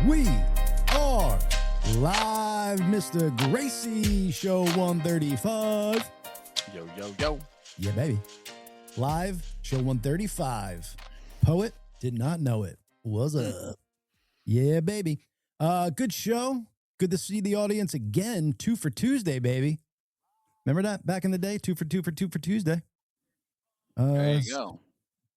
We are live, Mr. Gracey, show 135. Yo, yo, yo. Yeah, baby. Live, show 135. Poet did not know it. What's up? Yeah, baby. Good show. Good to see the audience again. 2 for Tuesday, baby. Remember that back in the day? 2 for Tuesday. There you go.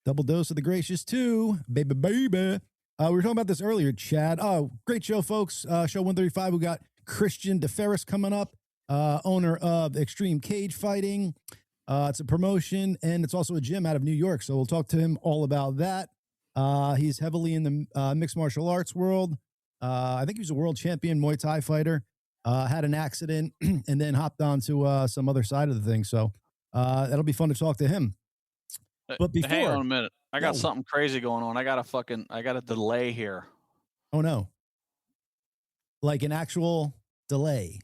Double dose of the gracious too, baby. We were talking about this earlier, Chad. Oh, great show, folks. Show 135. We got Christian DeFiris coming up, owner of Extreme Cage Fighting. It's a promotion, and it's also a gym out of New York. So we'll talk to him all about that. He's heavily in the mixed martial arts world. I think he was a world champion Muay Thai fighter. Had an accident and then hopped on to some other side of the thing. So that'll be fun to talk to him. But before, hang on a minute. I got something crazy going on. I got a delay here. Oh no. Like an actual delay.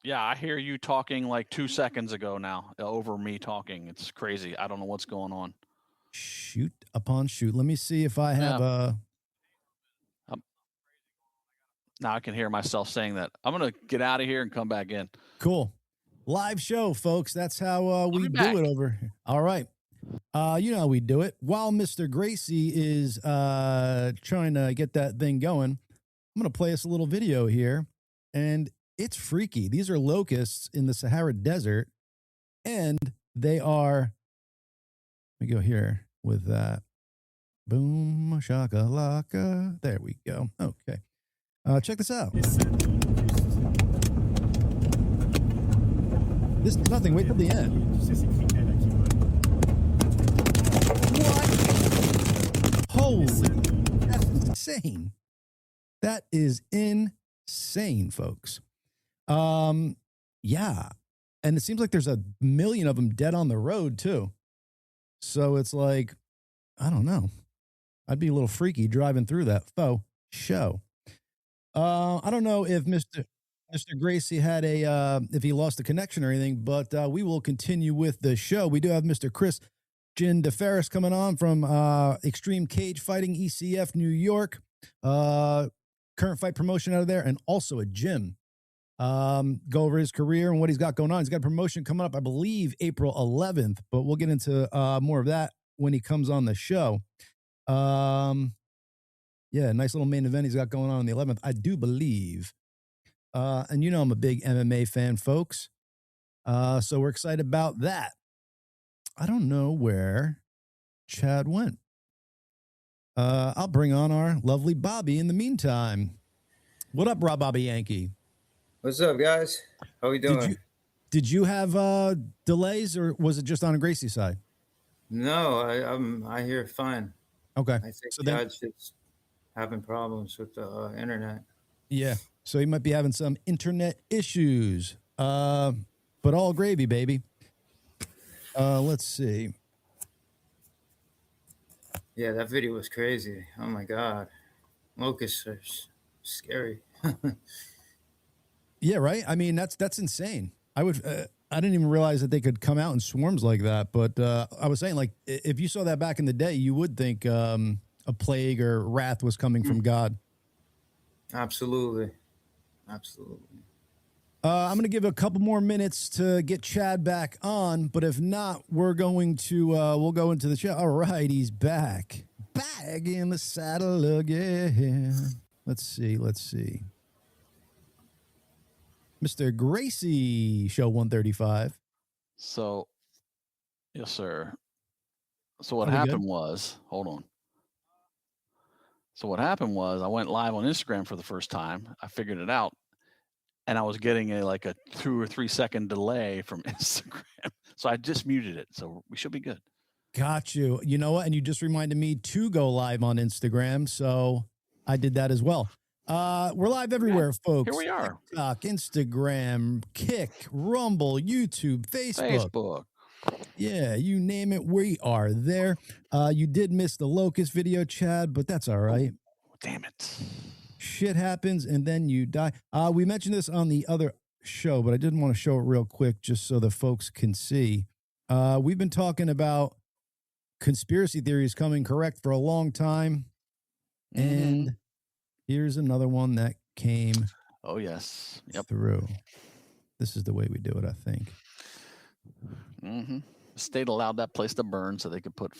Yeah, I hear you talking like 2 seconds ago now over me talking. It's crazy. I don't know what's going on. Shoot upon shoot. Let me see if I have now I can hear myself saying that. I'm going to get out of here and come back in. Cool. Live show, folks. That's how we do it over here. All right. You know how we do it. While Mr. Gracey is trying to get that thing going, I'm going to play us a little video here. And it's freaky. These are locusts in the Sahara Desert. And they are, let me go here with that. Boom, shakalaka. There we go. Okay. Check this out. This is nothing. Wait till the end. What? Holy, that's insane. That is insane, folks. Yeah. And it seems like there's a million of them dead on the road, too. So it's like, I don't know. I'd be a little freaky driving through that faux show. I don't know if Mr. Gracey had if he lost the connection or anything, but we will continue with the show. We do have Mr. Christian DeFiris coming on from Extreme Cage Fighting, ECF, New York. Current fight promotion out of there, and also a gym. Go over his career and what he's got going on. He's got a promotion coming up, I believe, April 11th, but we'll get into more of that when he comes on the show. Yeah, nice little main event he's got going on the 11th, I do believe. And you know I'm a big MMA fan, folks. So we're excited about that. I don't know where Chad went. I'll bring on our lovely Bobby in the meantime. What up, Rob Bobby Yankee? What's up, guys? How we doing? Did you have delays, or was it just on a Gracey side? No, I hear fine. Okay. I think so God's just having problems with the internet. Yeah. So he might be having some internet issues. But all gravy, baby. Let's see. Yeah, that video was crazy. Oh my God. Locusts are scary. Yeah, right? I mean, that's insane. I didn't even realize that they could come out in swarms like that. But I was saying, like, if you saw that back in the day, you would think a plague or wrath was coming from God. Absolutely. I'm going to give a couple more minutes to get Chad back on, but if not, we're going to we'll go into the show. All right, he's back in the saddle again. Let's see. Mr. Gracey, show 135. So, yes, sir. So what happened was, hold on. So what happened was I went live on Instagram for the first time. I figured it out. And I was getting a 2 or 3 second delay from Instagram. So I just muted it. So we should be good. Got you. You know what? And you just reminded me to go live on Instagram. So I did that as well. We're live everywhere, folks. Here we are. TikTok, Instagram, Kick, Rumble, YouTube, Facebook. Yeah, you name it, we are there. You did miss the locust video, Chad, but that's all right. Oh, damn it. Shit happens, and then you die. We mentioned this on the other show, but I didn't want to show it real quick just so the folks can see. We've been talking about conspiracy theories coming correct for a long time, and Here's another one that came. Oh yes. Yep. Through. This is the way we do it, I think. Mm-hmm. The state allowed that place to burn so they could put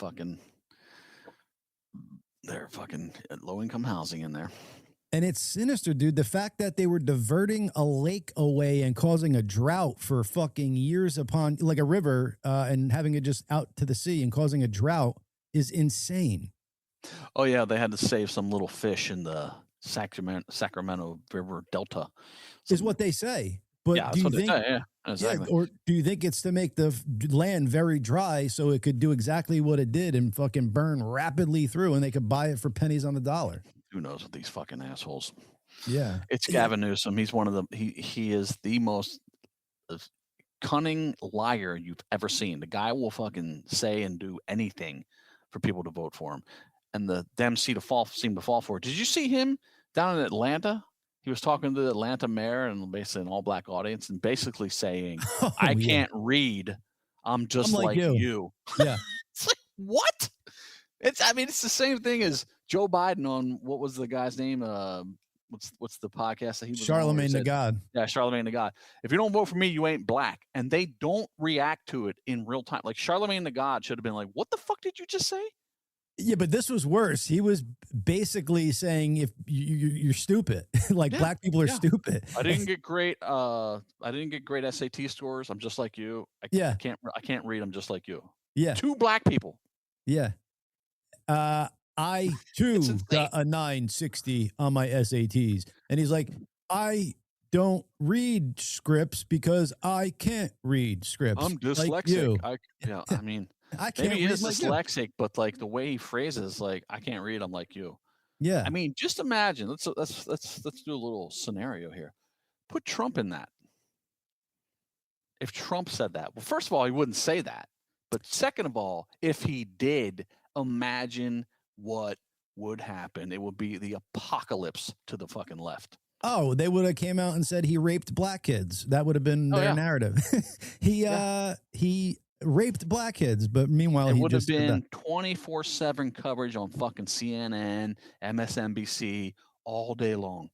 their low-income housing in there. And it's sinister, dude. The fact that they were diverting a lake away and causing a drought for fucking years upon, like a river, and having it just out to the sea and causing a drought is insane. Oh yeah, they had to save some little fish in the Sacramento River Delta. Is what they say. But yeah, do you think? Yeah, exactly. Yeah, or do you think it's to make the land very dry so it could do exactly what it did and fucking burn rapidly through, and they could buy it for pennies on the dollar? Who knows with these fucking assholes? Yeah, it's Gavin Newsom. He's one of the he is the most cunning liar you've ever seen. The guy will fucking say and do anything for people to vote for him, and the Dems seem to fall for it. Did you see him down in Atlanta? He was talking to the Atlanta mayor and basically an all-black audience and basically saying, I can't read. I'm just like you. Yeah. It's like, what? It's the same thing as Joe Biden on, what was the guy's name? What's the podcast that he was Charlemagne the God. Yeah, Charlemagne the God. If you don't vote for me, you ain't black. And they don't react to it in real time. Like Charlemagne the God should have been like, what the fuck did you just say? Yeah, but this was worse. He was basically saying, if you're stupid, like black people are stupid. I didn't get great SAT scores. I'm just like you. I can't read. I'm just like you. Yeah. 2 black people. Yeah. I too got a 960 on my SATs. And he's like, I don't read scripts because I can't read scripts. I'm dyslexic. Like you. I can't maybe he is dyslexic, but like the way he phrases, like, I can't read, I'm like you. Yeah. I mean, just imagine. Let's do a little scenario here. Put Trump in that. If Trump said that, well, first of all, he wouldn't say that. But second of all, if he did, imagine what would happen. It would be the apocalypse to the fucking left. Oh, they would have came out and said he raped black kids. That would have been their narrative. He raped black kids, but meanwhile it would have been 24/7 coverage on fucking CNN, MSNBC all day long.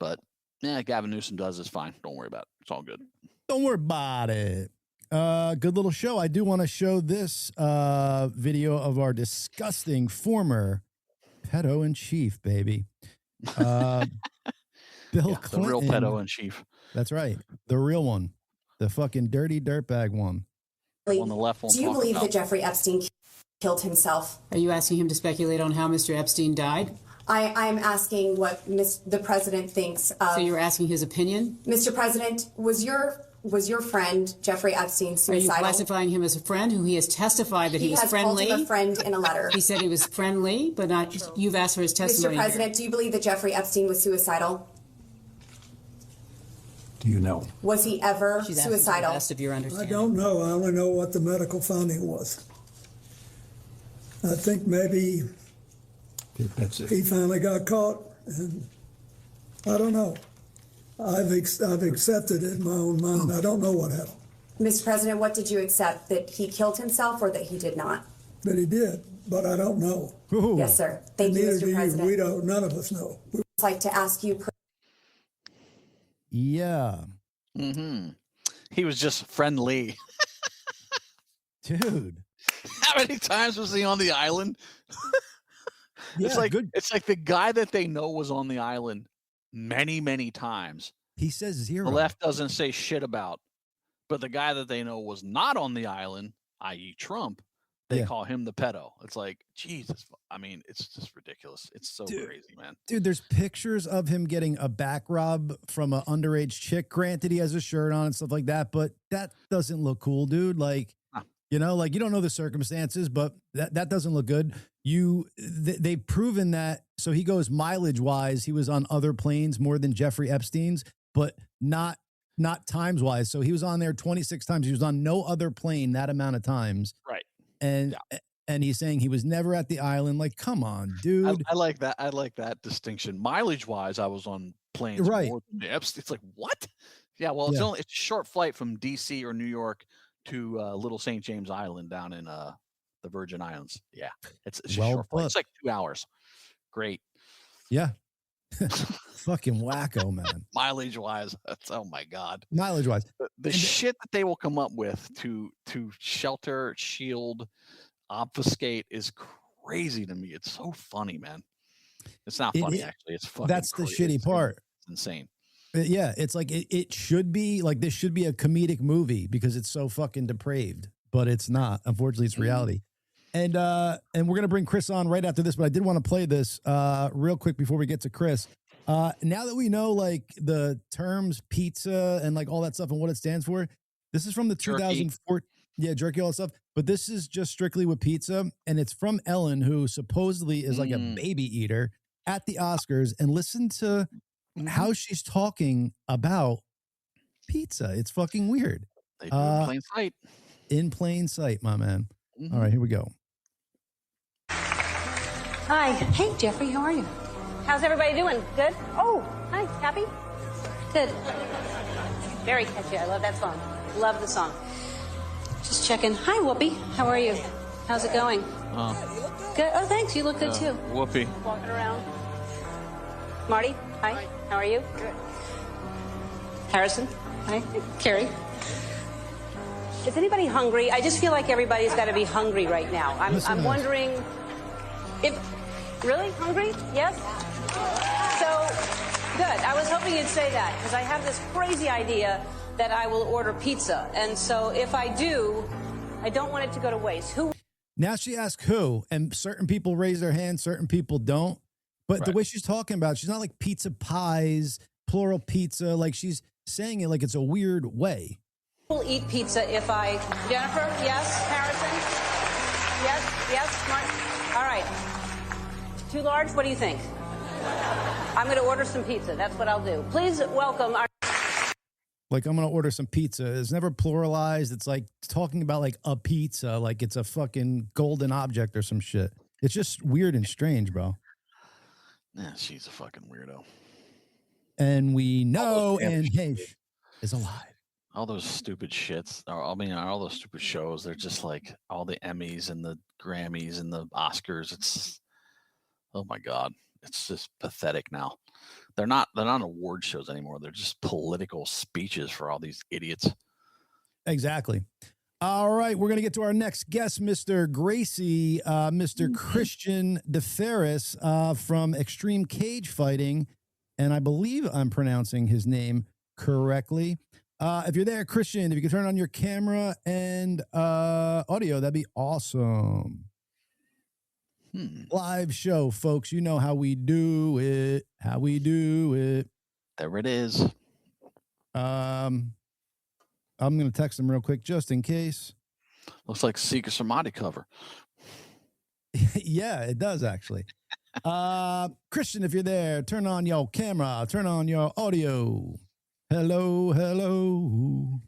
But Gavin Newsom does is fine. Don't worry about it. It's all good. Don't worry about it. Good little show. I do want to show this video of our disgusting former pedo in chief, baby. Bill Clinton, the real pedo in chief. That's right, the real one. The fucking dirty dirtbag one. On the left one. Do you believe that Jeffrey Epstein killed himself? Are you asking him to speculate on how Mr. Epstein died? I'm asking what the president thinks of. So you're asking his opinion? Mr. President, was your friend Jeffrey Epstein suicidal? Are you classifying him as a friend who he has testified that he was friendly? He has called him a friend in a letter. He said he was friendly, but not. You've asked for his testimony. Mr. President, do you believe that Jeffrey Epstein was suicidal? Do you know? Was he ever suicidal? Best of your understanding. I don't know. I only know what the medical finding was. I think maybe he finally got caught, and I don't know. I've accepted it in my own mind. I don't know what happened. Mr. President, what did you accept? That he killed himself or that he did not? That he did, but I don't know. Ooh. Yes, sir. Thank you, Mr. President. We don't. None of us know. I'd like to ask you. Yeah. Mm-hmm. He was just friendly. Dude. How many times was he on the island? It's like the guy that they know was on the island many, many times. He says 0. The left doesn't say shit about. But the guy that they know was not on the island, i.e. Trump, they call him the pedo. It's like, Jesus. I mean, it's just ridiculous. It's so crazy, man. Dude, there's pictures of him getting a back rub from an underage chick. Granted, he has a shirt on and stuff like that, but that doesn't look cool, dude. Like, you know, like you don't know the circumstances, but that doesn't look good. They've proven that. So he goes mileage wise. He was on other planes more than Jeffrey Epstein's, but not times wise. So he was on there 26 times. He was on no other plane that amount of times. Right. And he's saying he was never at the island. Like, come on, dude. I like that. I like that distinction. Mileage wise, I was on planes. Right. More than Epstein. It's like, what? Yeah. Well, it's a short flight from DC or New York to Little St. James Island down in the the Virgin Islands. Yeah, it's a Well short flight. put. It's like 2 hours. Great. Yeah. Fucking wacko, man. Mileage wise, that's oh my god. Mileage wise, The shit that they will come up with to shelter, shield, obfuscate is crazy to me. It's so funny, man. It's not funny actually. It's fucking. That's the crazy. shitty part. It's insane. Yeah, it's like it should be like this should be a comedic movie because it's so fucking depraved, but it's not. Unfortunately, it's reality. And we're gonna bring Chris on right after this, but I did want to play this real quick before we get to Chris. Now that we know like the terms pizza and like all that stuff and what it stands for, this is from the 2004, jerky, all that stuff. But this is just strictly with pizza, and it's from Ellen, who supposedly is like a baby eater at the Oscars. And listen to how she's talking about pizza. It's fucking weird. They do in plain sight. In plain sight, my man. All right, here we go. Hi. Hey, Jeffrey, how are you? How's everybody doing? Good? Oh, hi. Happy? Good. Very catchy. I love that song. Love the song. Just checking. Hi, Whoopi. How are you? How's it going? Good. Oh, thanks. You look good, too. Whoopi. Walking around. Marty, hi. How are you? Good. Harrison, hi. Carrie. Is anybody hungry? I just feel like everybody's got to be hungry right now. I'm wondering if... Really? Hungry? Yes? So, good. I was hoping you'd say that, because I have this crazy idea that I will order pizza. And so if I do, I don't want it to go to waste. Who? Now she asks who, and certain people raise their hands, certain people don't. But the way she's talking about it, she's not like pizza pies, plural pizza. Like she's saying it like it's a weird way. Will eat pizza if I... Jennifer? Yes? Harrison? Yes? Yes? Martin? All right. Too large? What do you think? I'm going to order some pizza. That's what I'll do. Please welcome our... Like, I'm going to order some pizza. It's never pluralized. It's like talking about like a pizza, like it's a fucking golden object or some shit. It's just weird and strange, bro. Yeah, she's a fucking weirdo. And we know and Hinch is alive. All those stupid shits, all those stupid shows, they're just like all the Emmys and the Grammys and the Oscars. It's, oh my God, it's just pathetic now. They're not award shows anymore. They're just political speeches for all these idiots. Exactly. All right, we're going to get to our next guest, Mr. Gracey, Mr. Christian DeFiris from Extreme Cage Fighting. And I believe I'm pronouncing his name correctly. If you're there, Christian, if you could turn on your camera and audio, that'd be awesome. Live show, folks. You know how we do it. How we do it. There it is. I'm going to text him real quick just in case. Looks like Secret Samadhi cover. Yeah, it does actually. Christian, if you're there, turn on your camera, turn on your audio. Hello, hello.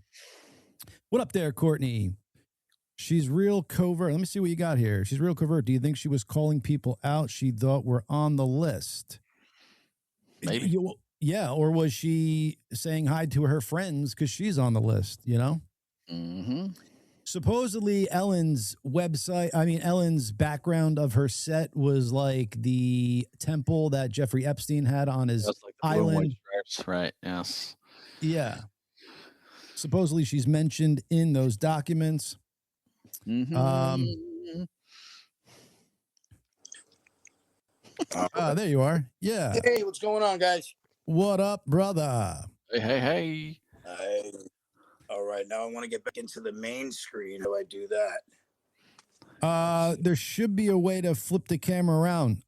What up there, Courtney? She's real covert. Let me see what you got here. She's real covert. Do you think she was calling people out she thought were on the list? Maybe. Yeah, or was she saying hi to her friends because she's on the list, you know? Mm-hmm. Supposedly, Ellen's background of her set was like the temple that Jeffrey Epstein had on his like island. Right, yes. Yeah. Supposedly, she's mentioned in those documents. Mm-hmm. There you are. Yeah. Hey, what's going on, guys? What up, brother? Hey. All right, now I want to get back into the main screen. How do I do that? There should be a way to flip the camera around.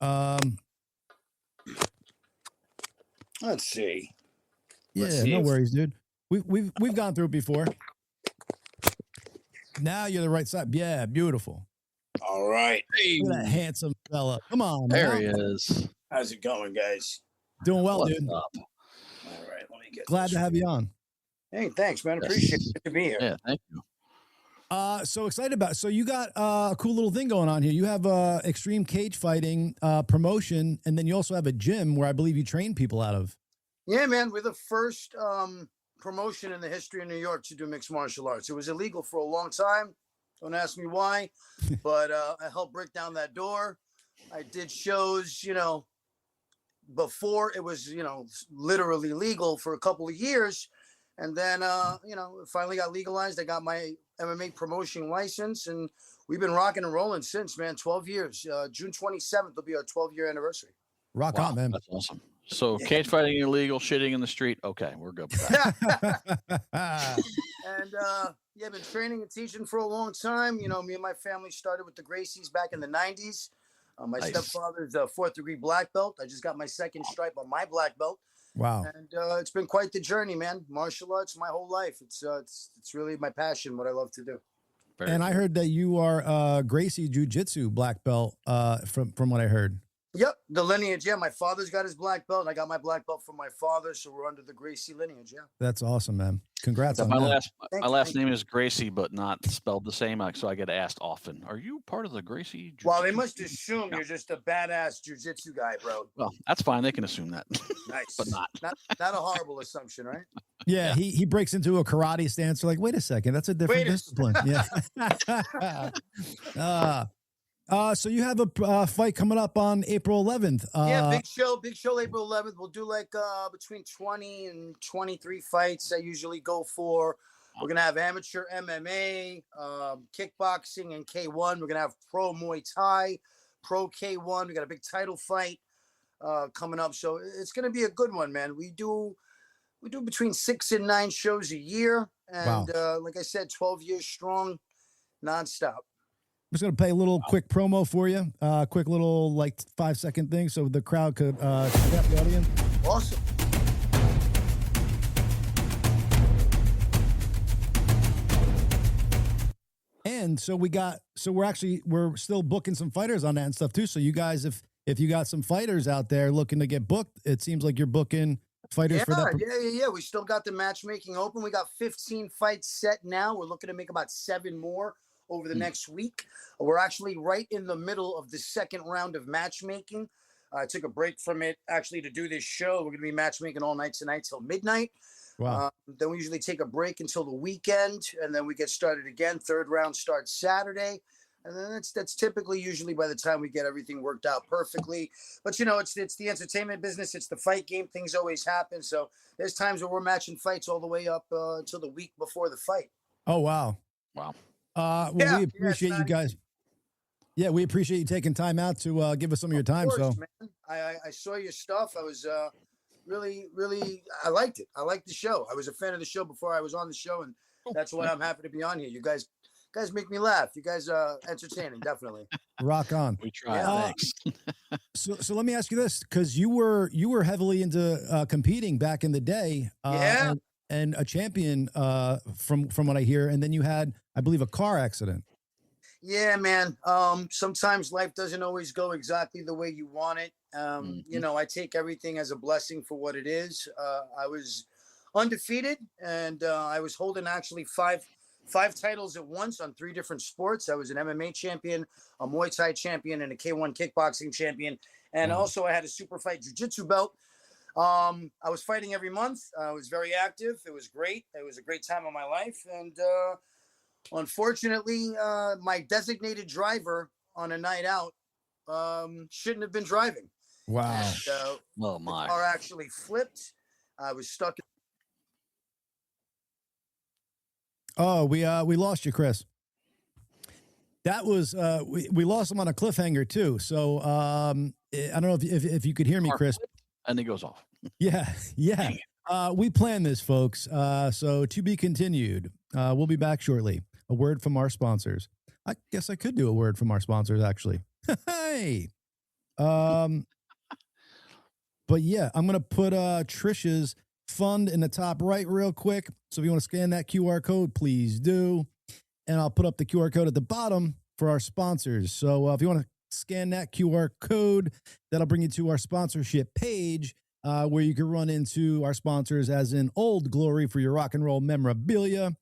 Let's see. No worries, dude. We've gone through it before. Now you're the right side. Yeah, beautiful. All right. Hey. Look at that handsome fella. Come on, There man. he is. How's it going, guys? Doing well, What's dude. up? All right, let me get Glad this. to have you on. Hey, thanks, man. Appreciate it. Good to be here. Yeah, thank you. So excited about it. So you got a cool little thing going on here. You have Extreme Cage Fighting promotion, and then you also have a gym where I believe you train people out of. Yeah, man. We're the first promotion in the history of New York to do mixed martial arts. It was illegal for a long time. Don't ask me why, but I helped break down that door. I did shows, before it was, literally legal for a couple of years. And then, it finally got legalized. I got my MMA promotion license, and we've been rocking and rolling since, man. 12 years. June 27th will be our 12-year annivery. Rock on, man. That's awesome. So cage fighting illegal, shitting in the street. Okay, we're good with that. And I've been training and teaching for a long time. Me and my family started with the Graceys back in the 90s. My stepfather's a 4th degree black belt. I just got my 2nd stripe on my black belt. Wow. And it's been quite the journey, man. Martial arts my whole life. It's really my passion, what I love to do. And I heard that you are Gracey Jiu-Jitsu black belt from what I heard. Yep, the lineage. Yeah, my father's got his black belt, and I got my black belt from my father, so we're under the Gracey lineage. Yeah, that's awesome, man. Congrats on my that. My last name is Gracey, but not spelled the same. So I get asked often, "Are you part of the Gracey?" Well, they must assume you're just a badass jiu-jitsu guy, bro. Well, that's fine. They can assume that. Nice, but not a horrible assumption, right? Yeah, he breaks into a karate stance. They're like, wait a second, that's a different discipline. Yeah. So you have a fight coming up on April 11th. Yeah, big show, April 11th. We'll do like between 20 and 23 fights I usually go for. We're going to have amateur MMA, kickboxing, and K1. We're going to have pro Muay Thai, pro K1. We got a big title fight coming up. So it's going to be a good one, man. We do between 6 and 9 shows a year. And like I said, 12 years strong, nonstop. I'm just going to play a little quick promo for you. Quick little 5-second thing so the crowd could get the audience. Awesome. And so we're still booking some fighters on that and stuff too. So you guys, if you got some fighters out there looking to get booked, it seems like you're booking fighters for that. Yeah. We still got the matchmaking open. We got 15 fights set now. We're looking to make about 7 more over the next week. We're actually right in the middle of the 2nd round of matchmaking. I took a break from it actually to do this show. We're going to be matchmaking all night tonight till midnight. Wow. Then we usually take a break until the weekend, and then we get started again. 3rd round starts Saturday. And then that's typically usually by the time we get everything worked out perfectly. But, it's the entertainment business. It's the fight game. Things always happen. So there's times where we're matching fights all the way up until the week before the fight. Oh, wow. Wow. We appreciate you guys. Yeah, we appreciate you taking time out to give us some of your time. Course, man. I saw your stuff. I was really, I liked it. I liked the show. I was a fan of the show before I was on the show, and that's why I'm happy to be on here. You guys make me laugh. You guys are entertaining, definitely. Rock on. We try. Thanks. So let me ask you this, because you were heavily into competing back in the day. And a champion from what I hear. And then you had, I believe, a car accident. Yeah, man. Sometimes life doesn't always go exactly the way you want it. I take everything as a blessing for what it is. I was undefeated, and I was holding actually five titles at once on 3 different sports. I was an MMA champion, a Muay Thai champion, and a K1 kickboxing champion. And also I had a super fight jiu-jitsu belt. I was fighting every month. I was very active. It was great. It was a great time of my life. And unfortunately, my designated driver on a night out shouldn't have been driving. Wow. And, oh my! The car actually flipped. I was stuck. Oh, we lost you, Chris. That was we lost him on a cliffhanger too. So I don't know if you could hear me, Chris. And it goes off. Yeah. We planned this, folks. So to be continued. We'll be back shortly. A word from our sponsors. I guess I could do a word from our sponsors, actually. Hey. But yeah, I'm gonna put Trisha's fund in the top right real quick. So if you want to scan that QR code, please do. And I'll put up the QR code at the bottom for our sponsors. So if you want to scan that QR code, that'll bring you to our sponsorship page, where you can run into our sponsors, as in Old Glory for your rock and roll memorabilia,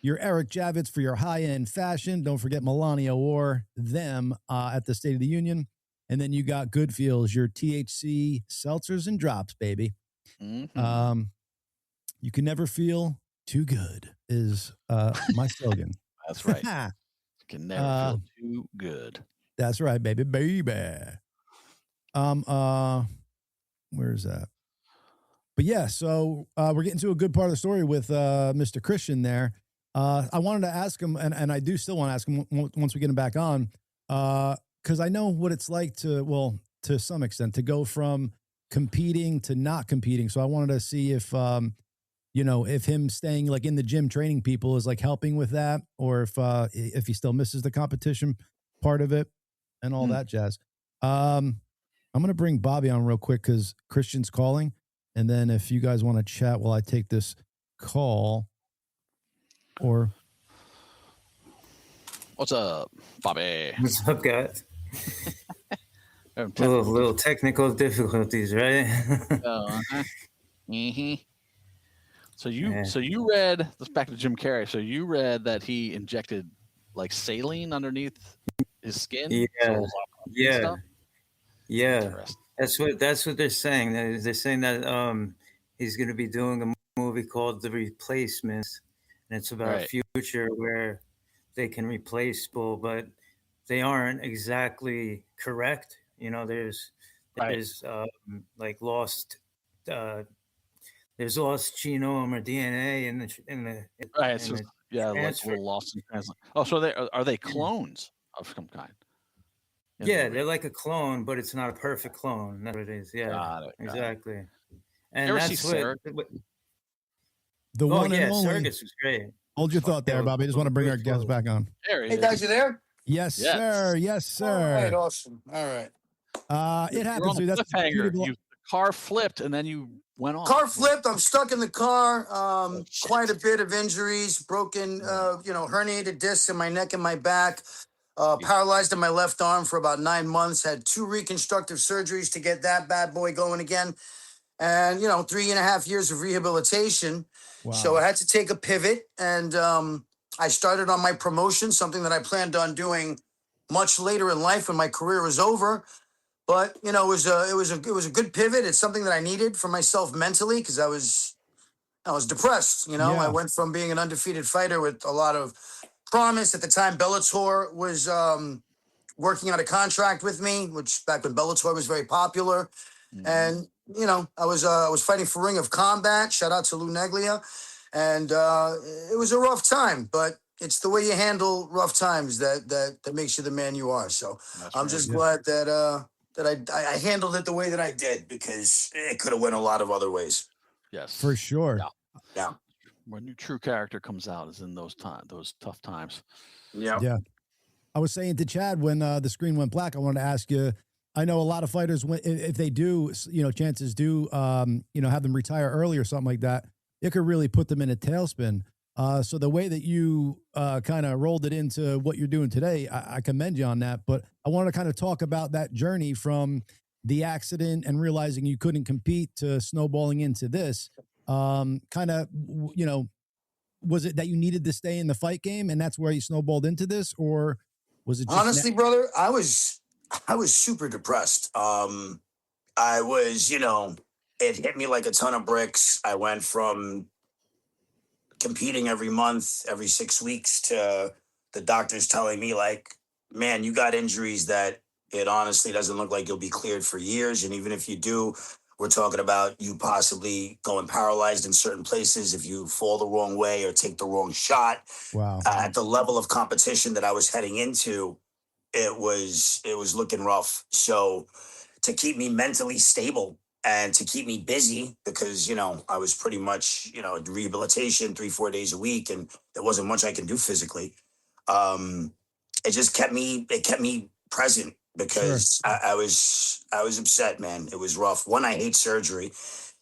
your Eric Javits for your high-end fashion. Don't forget Melania wore them at the State of the Union. And then you got Good Feels, your THC seltzers and drops, baby. Mm-hmm. You can never feel too good is my slogan. That's right. Can never feel too good. That's right, baby. Where's that? But yeah, so we're getting to a good part of the story with Mr. Christian there. I wanted to ask him, and I do still want to ask him once we get him back on, because I know what it's like to some extent, to go from competing to not competing. So I wanted to see if, if him staying like in the gym training people is like helping with that, or if he still misses the competition part of it and all that jazz. I'm going to bring Bobby on real quick because Christian's calling. And then if you guys want to chat while I take this call, or what's up, Bobby? What's up, guys? little technical difficulties, right? So you read this, back to Jim Carrey. So you read that he injected like saline underneath his skin. Yeah. That's what they're saying. They're saying that he's going to be doing a movie called The Replacements, and it's about a future where they can replace people, but they aren't exactly correct. There's like lost. There's lost genome or DNA in the right. So like a little lost in translation. Oh, so are they clones of some kind? Yeah, they're like a clone, but it's not a perfect clone. That's what it is. Yeah, got it. Exactly. And you ever that's see what the one and only. Surrogates was great. Hold your thought there, Bobby. I just want to bring our guest back on. Hey guys, you there? Yes, sir. Yes, sir. All right, awesome. All right. It happens. That's the car flipped and then you went off. Car flipped. I'm stuck in the car. Quite a bit of injuries, broken, herniated discs in my neck and my back. Paralyzed in my left arm for about 9 months. Had 2 reconstructive surgeries to get that bad boy going again. And, 3.5 years of rehabilitation. Wow. So I had to take a pivot. And I started on my promotion, something that I planned on doing much later in life when my career was over. But, it was a good pivot. It's something that I needed for myself mentally because I was depressed. I went from being an undefeated fighter with a lot of promise. At the time, Bellator was working on a contract with me, which back when Bellator was very popular. Mm-hmm. And, I was fighting for Ring of Combat. Shout out to Lou Neglia. And it was a rough time, but it's the way you handle rough times that makes you the man you are. So I'm just glad that I handled it the way that I did, because it could have went a lot of other ways. Yes, for sure. Yeah. When your true character comes out is in those tough times. Yeah. I was saying to Chad when the screen went black, I wanted to ask you, I know a lot of fighters, if they do, chances do, have them retire early or something like that, it could really put them in a tailspin. So the way that you kind of rolled it into what you're doing today, I commend you on that. But I want to kind of talk about that journey from the accident and realizing you couldn't compete to snowballing into this. Was it that you needed to stay in the fight game and that's where you snowballed into this, or was it just honestly, brother, I was super depressed. I was, it hit me like a ton of bricks. I went from competing every month, every 6 weeks, to the doctors telling me like, man, you got injuries that it honestly doesn't look like you'll be cleared for years. And even if you do, we're talking about you possibly going paralyzed in certain places if you fall the wrong way or take the wrong shot. Wow. At the level of competition that I was heading into, it was looking rough. So to keep me mentally stable and to keep me busy, because, I was pretty much, rehabilitation 3-4 days a week, and there wasn't much I can do physically. It just kept me present, because sure. I was upset, man. It was rough. One, I hate surgery,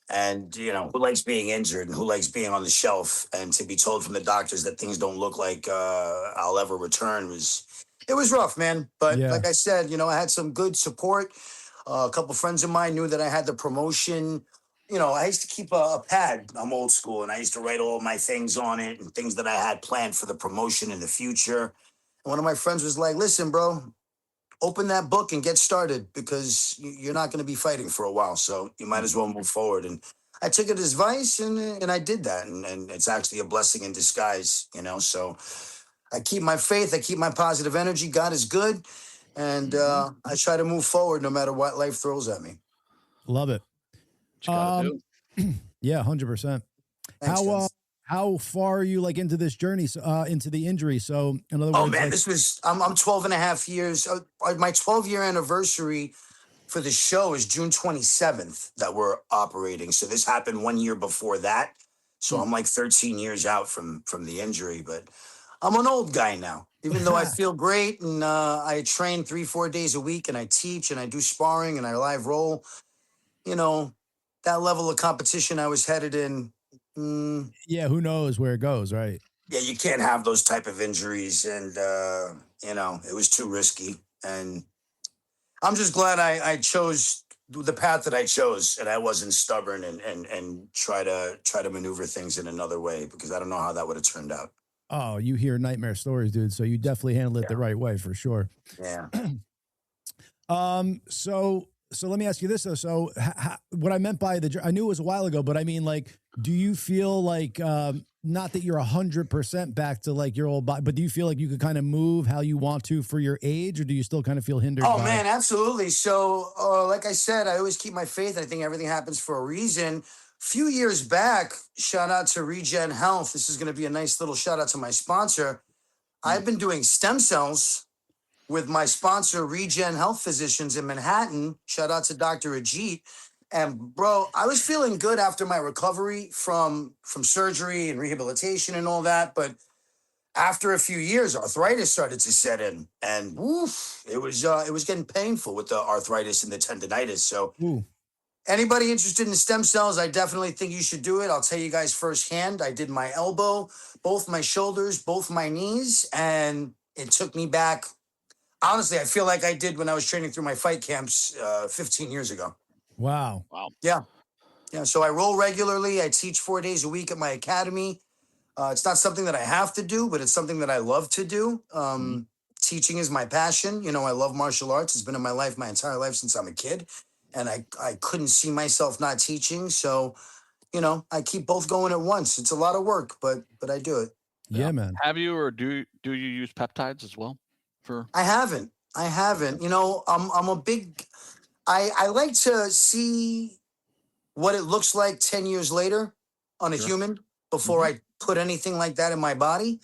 and who likes being injured and who likes being on the shelf? And to be told from the doctors that things don't look like I'll ever return was rough, man. But like I said, I had some good support. A couple friends of mine knew that I had the promotion. I used to keep a pad. I'm old school, and I used to write all my things on it and things that I had planned for the promotion in the future. And one of my friends was like, listen, bro, open that book and get started, because you're not going to be fighting for a while. So you might as well move forward. And I took it as advice, and I did that. And it's actually a blessing in disguise, So I keep my faith. I keep my positive energy. God is good. And I try to move forward no matter what life throws at me. Love it. Yeah, 100%. Thanks, how far are you like into this journey, into the injury? So in other words, oh man, I'm 12 and a half years. My 12-year anniversary for the show is June 27th that we're operating. So this happened 1 year before that. So I'm like 13 years out from the injury, but I'm an old guy now, even though I feel great. And I train 3-4 days a week, and I teach and I do sparring and I live roll. You know, that level of competition I was headed in. Yeah, who knows where it goes, right? Yeah, you can't have those type of injuries, and you know, it was too risky. And I'm just glad I chose the path that I chose, and I wasn't stubborn and try to maneuver things in another way, because I don't know how that would have turned out. Oh, you hear nightmare stories, dude. So you definitely handled it the right way for sure. Yeah. So let me ask you this though. So what I meant by I knew it was a while ago, but I mean, like, do you feel like, not that you're 100% back to like your old body, but do you feel like you could kind of move how you want to for your age, or do you still kind of feel hindered? Oh man, absolutely. So, like I said, I always keep my faith. I think everything happens for a reason. Few years back, shout out to Regen Health. This is going to be a nice little shout out to my sponsor. I've been doing stem cells with my sponsor, Regen Health Physicians in Manhattan. Shout out to Dr. Ajit. And bro, I was feeling good after my recovery from surgery and rehabilitation and all that. But after a few years, arthritis started to set in, and woof, it was getting painful with the arthritis and the tendonitis. So anybody interested in stem cells, I definitely think you should do it. I'll tell you guys firsthand. I did my elbow, both my shoulders, both my knees, and it took me back. Honestly, I feel like I did when I was training through my fight camps 15 years ago. Wow. Yeah. So I roll regularly. I teach 4 days a week at my academy. It's not something that I have to do, but it's something that I love to do. Teaching is my passion. You know, I love martial arts. It's been in my life my entire life since I'm a kid. And I couldn't see myself not teaching. So, you know, I keep both going at once. It's a lot of work, but I do it. Yeah, man. Have you, or do you use peptides as well? I haven't. You know, I'm a big, I like to see what it looks like 10 years later on a human before I put anything like that in my body.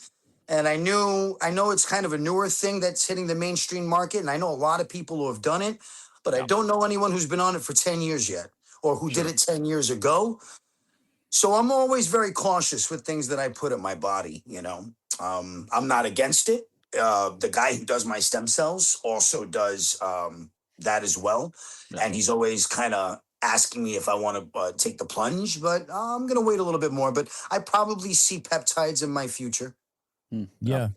And I know it's kind of a newer thing that's hitting the mainstream market. And I know a lot of people who have done it, but I don't know anyone who's been on it for 10 years yet, or who did it 10 years ago. So I'm always very cautious with things that I put in my body. You know, I'm not against it. The guy who does my stem cells also does that as well. And he's always kind of asking me if I want to take the plunge, but I'm going to wait a little bit more. But I probably see peptides in my future. Yeah.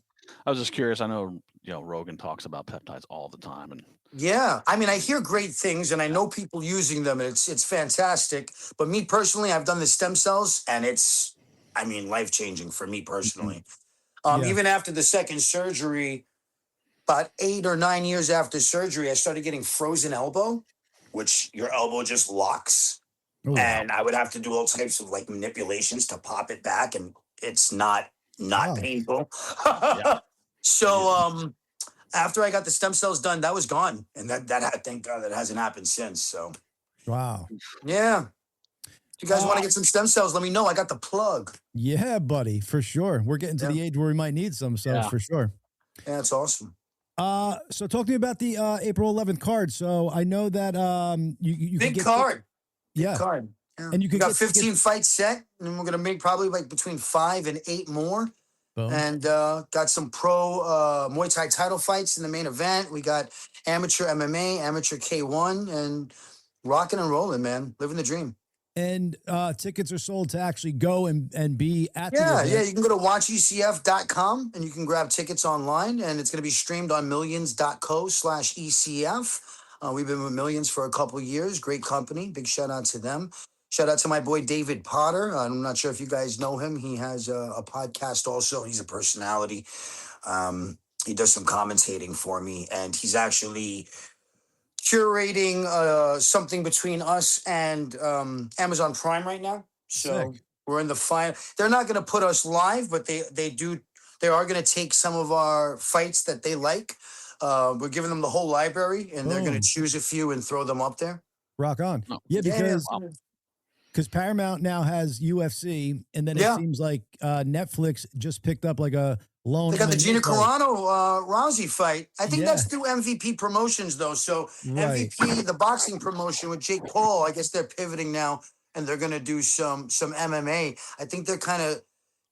I was just curious. I know, you know, Rogan talks about peptides all the time. And yeah, I mean, I hear great things, and I know people using them, and it's fantastic. But me personally, I've done the stem cells, and it's, I mean, life-changing for me personally. Even after the second surgery, about 8 or 9 years after surgery, I started getting frozen elbow, which your elbow just locks. Ooh, and I would have to do all types of like manipulations to pop it back, and it's not painful. So after I got the stem cells done, that was gone, and that thank God that hasn't happened since. So wow. Yeah. If you guys want to get some stem cells, let me know. I got the plug. Yeah, buddy, for sure. We're getting to the age where we might need some, so for sure. Yeah, it's awesome. So talk to me about the April 11th card. So I know that you big card. Yeah. Big card. Yeah. And you could got 15 fights set, and we're gonna make probably like between 5 and 8 more. Boom. And got some pro Muay Thai title fights in the main event. We got amateur MMA, amateur K1, and rocking and rolling, man. Living the dream. And tickets are sold to actually go and be at the event. Yeah. You can go to watchecf.com and you can grab tickets online, and it's going to be streamed on millions.co/ECF. We've been with Millions for a couple of years. Great company. Big shout out to them. Shout out to my boy David Potter. I'm not sure if you guys know him. He has a podcast also. He's a personality. He does some commentating for me, and he's actually curating something between us and Amazon Prime right now. So we're in the final. They're not going to put us live, but they do they are going to take some of our fights that they like. We're giving them the whole library, and they're going to choose a few and throw them up there. Rock on. Oh. Yeah, because Paramount now has UFC, and then it seems like Netflix just picked up like a lone. They got the Gina Carano Rousey fight. I think that's through MVP Promotions though. So MVP, the boxing promotion with Jake Paul, I guess they're pivoting now, and they're going to do some MMA. I think they're kind of,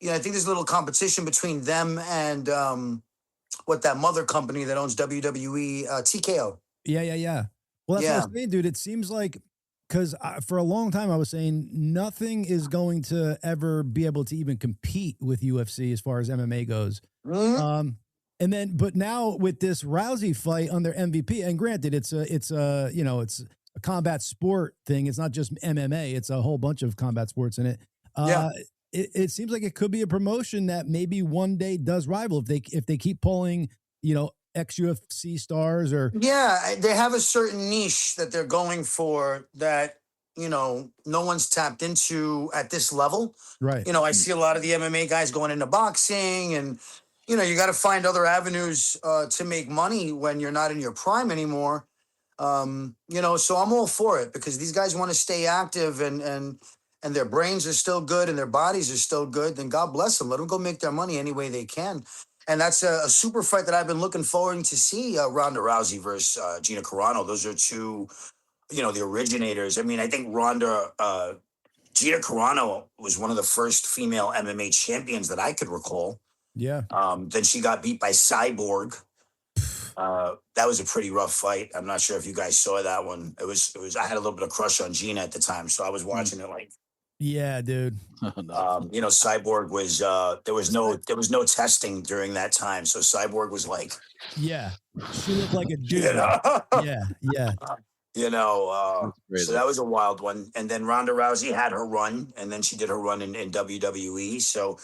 I think there's a little competition between them and that mother company that owns WWE, TKO. Yeah. Well, that's what I'm saying, dude. It seems like, because for a long time I was saying nothing is going to ever be able to even compete with UFC as far as MMA goes. Mm-hmm. But now with this Rousey fight under MVP, and granted, it's a combat sport thing. It's not just MMA. It's a whole bunch of combat sports in it. It seems like it could be a promotion that maybe one day does rival if they keep pulling, ex-UFC stars or they have a certain niche that they're going for that no one's tapped into at this level, right? I see a lot of the MMA guys going into boxing, and you got to find other avenues to make money when you're not in your prime anymore. So I'm all for it because these guys want to stay active and their brains are still good and their bodies are still good. Then God bless them, let them go make their money any way they can. And that's a super fight that I've been looking forward to see, Ronda Rousey versus Gina Carano. Those are two, the originators. I mean, I think Gina Carano was one of the first female MMA champions that I could recall. Yeah. Then she got beat by Cyborg. That was a pretty rough fight. I'm not sure if you guys saw that one. It was. I had a little bit of crush on Gina at the time, so I was watching it like. Yeah, dude. Cyborg was there was no testing during that time, so Cyborg was like, she looked like a dude. Yeah. So that was a wild one. And then Ronda Rousey had her run, and then she did her run in WWE. So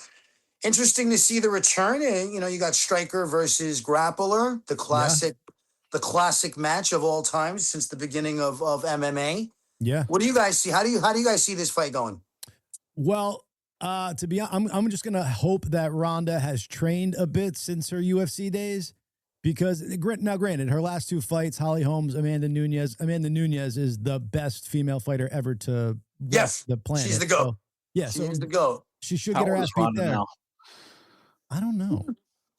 interesting to see the return. And you got striker versus grappler, the classic match of all time since the beginning of MMA. Yeah. What do you guys see? How do you guys see this fight going? Well, to be honest, I'm just gonna hope that Ronda has trained a bit since her UFC days, because now, granted, her last two fights, Holly Holmes, Amanda Nunes is the best female fighter ever to walk the planet. She's the GOAT. So, she's the GOAT. She should get her ass beat there. Now? I don't know.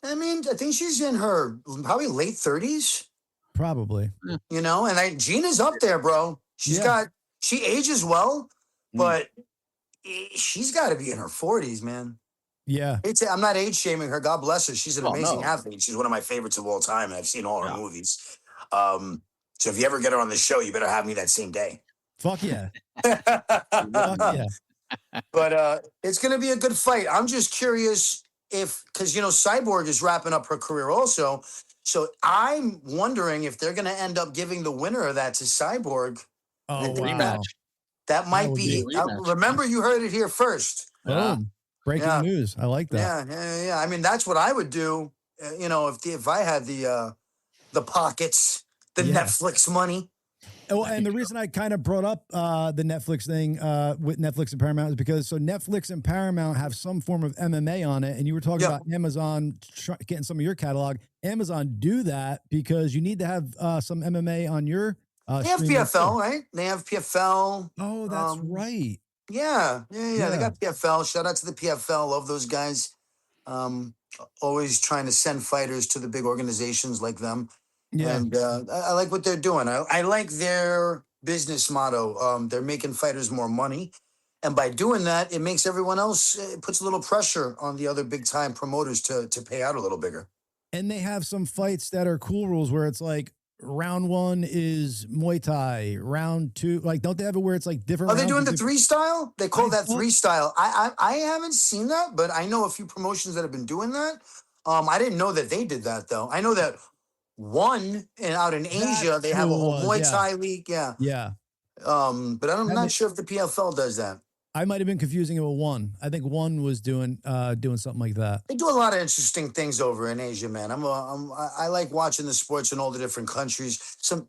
I mean, I think she's in her probably late 30s. Probably. And Gina's up there, bro. She ages well, but she's got to be in her 40s, man. Yeah. I'm not age shaming her. God bless her. She's an amazing athlete. She's one of my favorites of all time. I've seen all her movies. So if you ever get her on the show, you better have me that same day. Fuck yeah. Fuck yeah. But it's going to be a good fight. I'm just curious because Cyborg is wrapping up her career also. So I'm wondering if they're going to end up giving the winner of that to Cyborg. Oh, wow. That might be. Remember, you heard it here first. Breaking news. I like that. Yeah. I mean, that's what I would do. If I had the pockets, the Netflix money. Oh, and the reason I kind of brought up the Netflix thing with Netflix and Paramount is because Netflix and Paramount have some form of MMA on it, and you were talking about Amazon getting some of your catalog. Amazon do that because you need to have some MMA on your. They have PFL, right? They have PFL. Oh, that's right. Yeah. They got PFL. Shout out to the PFL. Love those guys. Always trying to send fighters to the big organizations like them. Yeah. And I like what they're doing. I like their business motto. They're making fighters more money. And by doing that, it makes everyone else, it puts a little pressure on the other big time promoters to pay out a little bigger. And they have some fights that are cool rules where it's like, round 1 is Muay Thai. Round 2, like, don't they have it where it's like different? Are they doing the 3 style? They call that 3 style. I haven't seen that, but I know a few promotions that have been doing that. I didn't know that they did that though. I know that one out in Asia they have a whole Muay Thai league. Yeah. But I'm not sure if the PFL does that. I might have been confusing it with 1. I think 1 was doing something like that. They do a lot of interesting things over in Asia, man. I like watching the sports in all the different countries. Some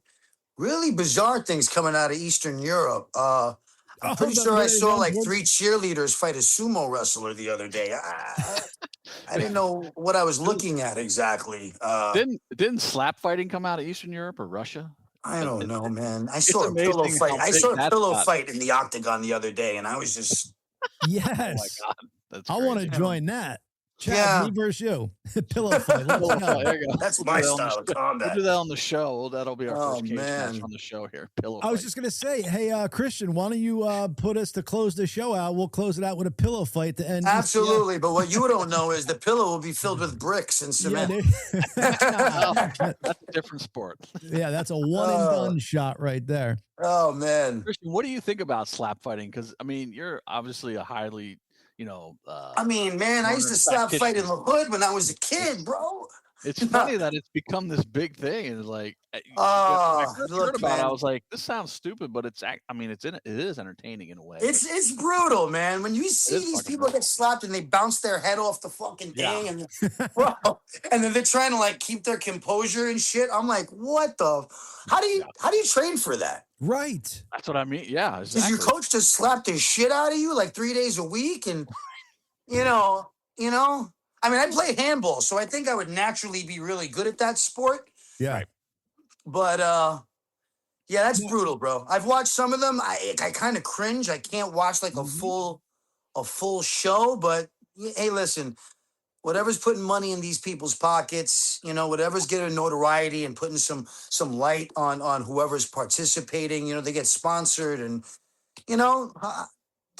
really bizarre things coming out of Eastern Europe. I'm pretty sure I saw like 3 cheerleaders fight a sumo wrestler the other day. didn't know what I was looking at exactly. Didn't slap fighting come out of Eastern Europe or Russia? I don't know, man. I it's saw a pillow amazing fight. how I big saw a that's pillow gotten. fight in the octagon the other day, and I was just Yes. Oh my God. That's I want to crazy. join that. Chad, Yeah. me versus you. Pillow fight. Let's Pillow go. fight, there you go. That's We'll my do that on the style of show. combat. We'll do that on the show. That'll be our Oh, first cage match man. on the show here. Pillow I was fight. just gonna say, hey, Christian, why don't you put us to close the show out? We'll close it out with a pillow fight to end. Absolutely, but what you don't know is the pillow will be filled with bricks and cement. That's a different sport. Yeah, that's a one and done shot right there. Oh man, Christian, what do you think about slap fighting? Because I mean, you're obviously a highly, I mean, man, I used to slap fight in the hood when I was a kid, bro. It's funny that it's become this big thing, and like, when I first heard about it, I was like, "This sounds stupid,but it is entertaining in a way." It's brutal, man. When you see these people get slapped and they bounce their head off the fucking thing, and bro, and then they're trying to like keep their composure and shit. I'm like, what the? How do you train for that? Right. That's what I mean. Yeah, exactly. Does your coach just slap the shit out of you like 3 days a week? And you know. I mean, I play handball, so I think I would naturally be really good at that sport. Yeah. Right. But yeah, that's brutal, bro. I've watched some of them. I kind of cringe. I can't watch like a full show. But hey, listen, whatever's putting money in these people's pockets, whatever's getting notoriety and putting some light on whoever's participating, they get sponsored and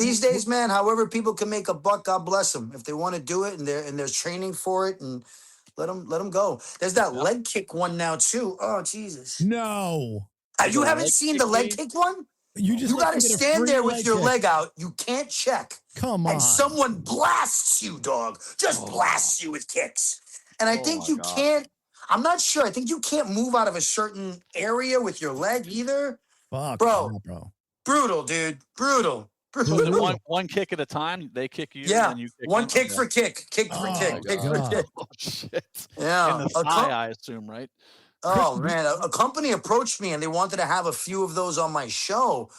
these days, man, however people can make a buck, God bless them. If they want to do it and there's training for it, and let them go. There's that leg kick one now too. Oh Jesus! No, you haven't seen the leg kick one? You got to stand there with your leg out. You can't check. Come on. And someone blasts you, dog. Just blasts you with kicks. And I think you can't. I'm not sure. I think you can't move out of a certain area with your leg either. Fuck, bro. Brutal, dude. Brutal. One kick at a time. They kick you. Yeah, and you kick one them. kick for kick. Kick for kick. Kick for kick. Oh shit. Yeah. In the thigh, I assume, right? Oh man, a company approached me and they wanted to have a few of those on my show.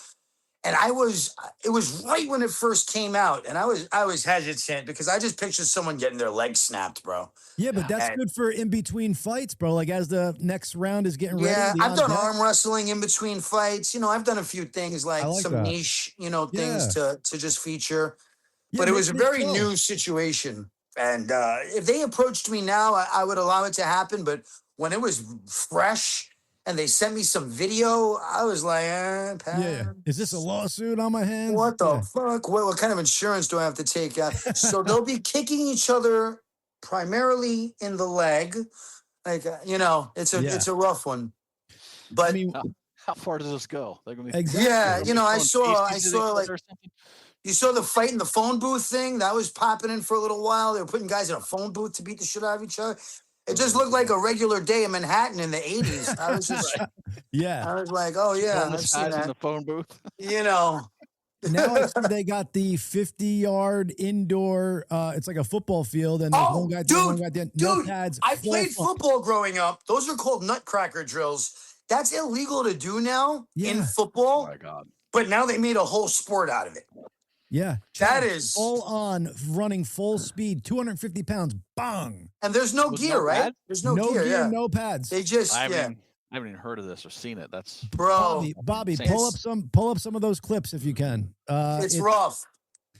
And it was right when it first came out, and I was hesitant because I just pictured someone getting their leg snapped, bro. Yeah, but that's good for in between fights, bro. Like as the next round is getting ready. Yeah, I've done arm wrestling in between fights. I've done a few things like some niche, things to just feature. Yeah, but it was a very new situation, and if they approached me now, I would allow it to happen. But when it was fresh. And they sent me some video. I was like, is this a lawsuit on my hands? What the fuck? What kind of insurance do I have to take out? So they'll be kicking each other primarily in the leg. Like, it's a rough one. But how far does this go? They're gonna be I saw like you saw the fight in the phone booth thing that was popping in for a little while. They were putting guys in a phone booth to beat the shit out of each other. It just looked like a regular day in Manhattan in the 80s. I was just, I was like, oh yeah, I've seen that. In the phone booth. Now I see they got the 50-yard indoor. It's like a football field, and one guy no pads. I played football growing up. Those are called nutcracker drills. That's illegal to do now in football. Oh my God! But now they made a whole sport out of it. Yeah, that is full on running full speed, 250 pounds, bong. And there's no gear, right? There's no gear, no pads. They just I haven't even heard of this or seen it. That's Bobby, pull up some of those clips if you can. It's rough.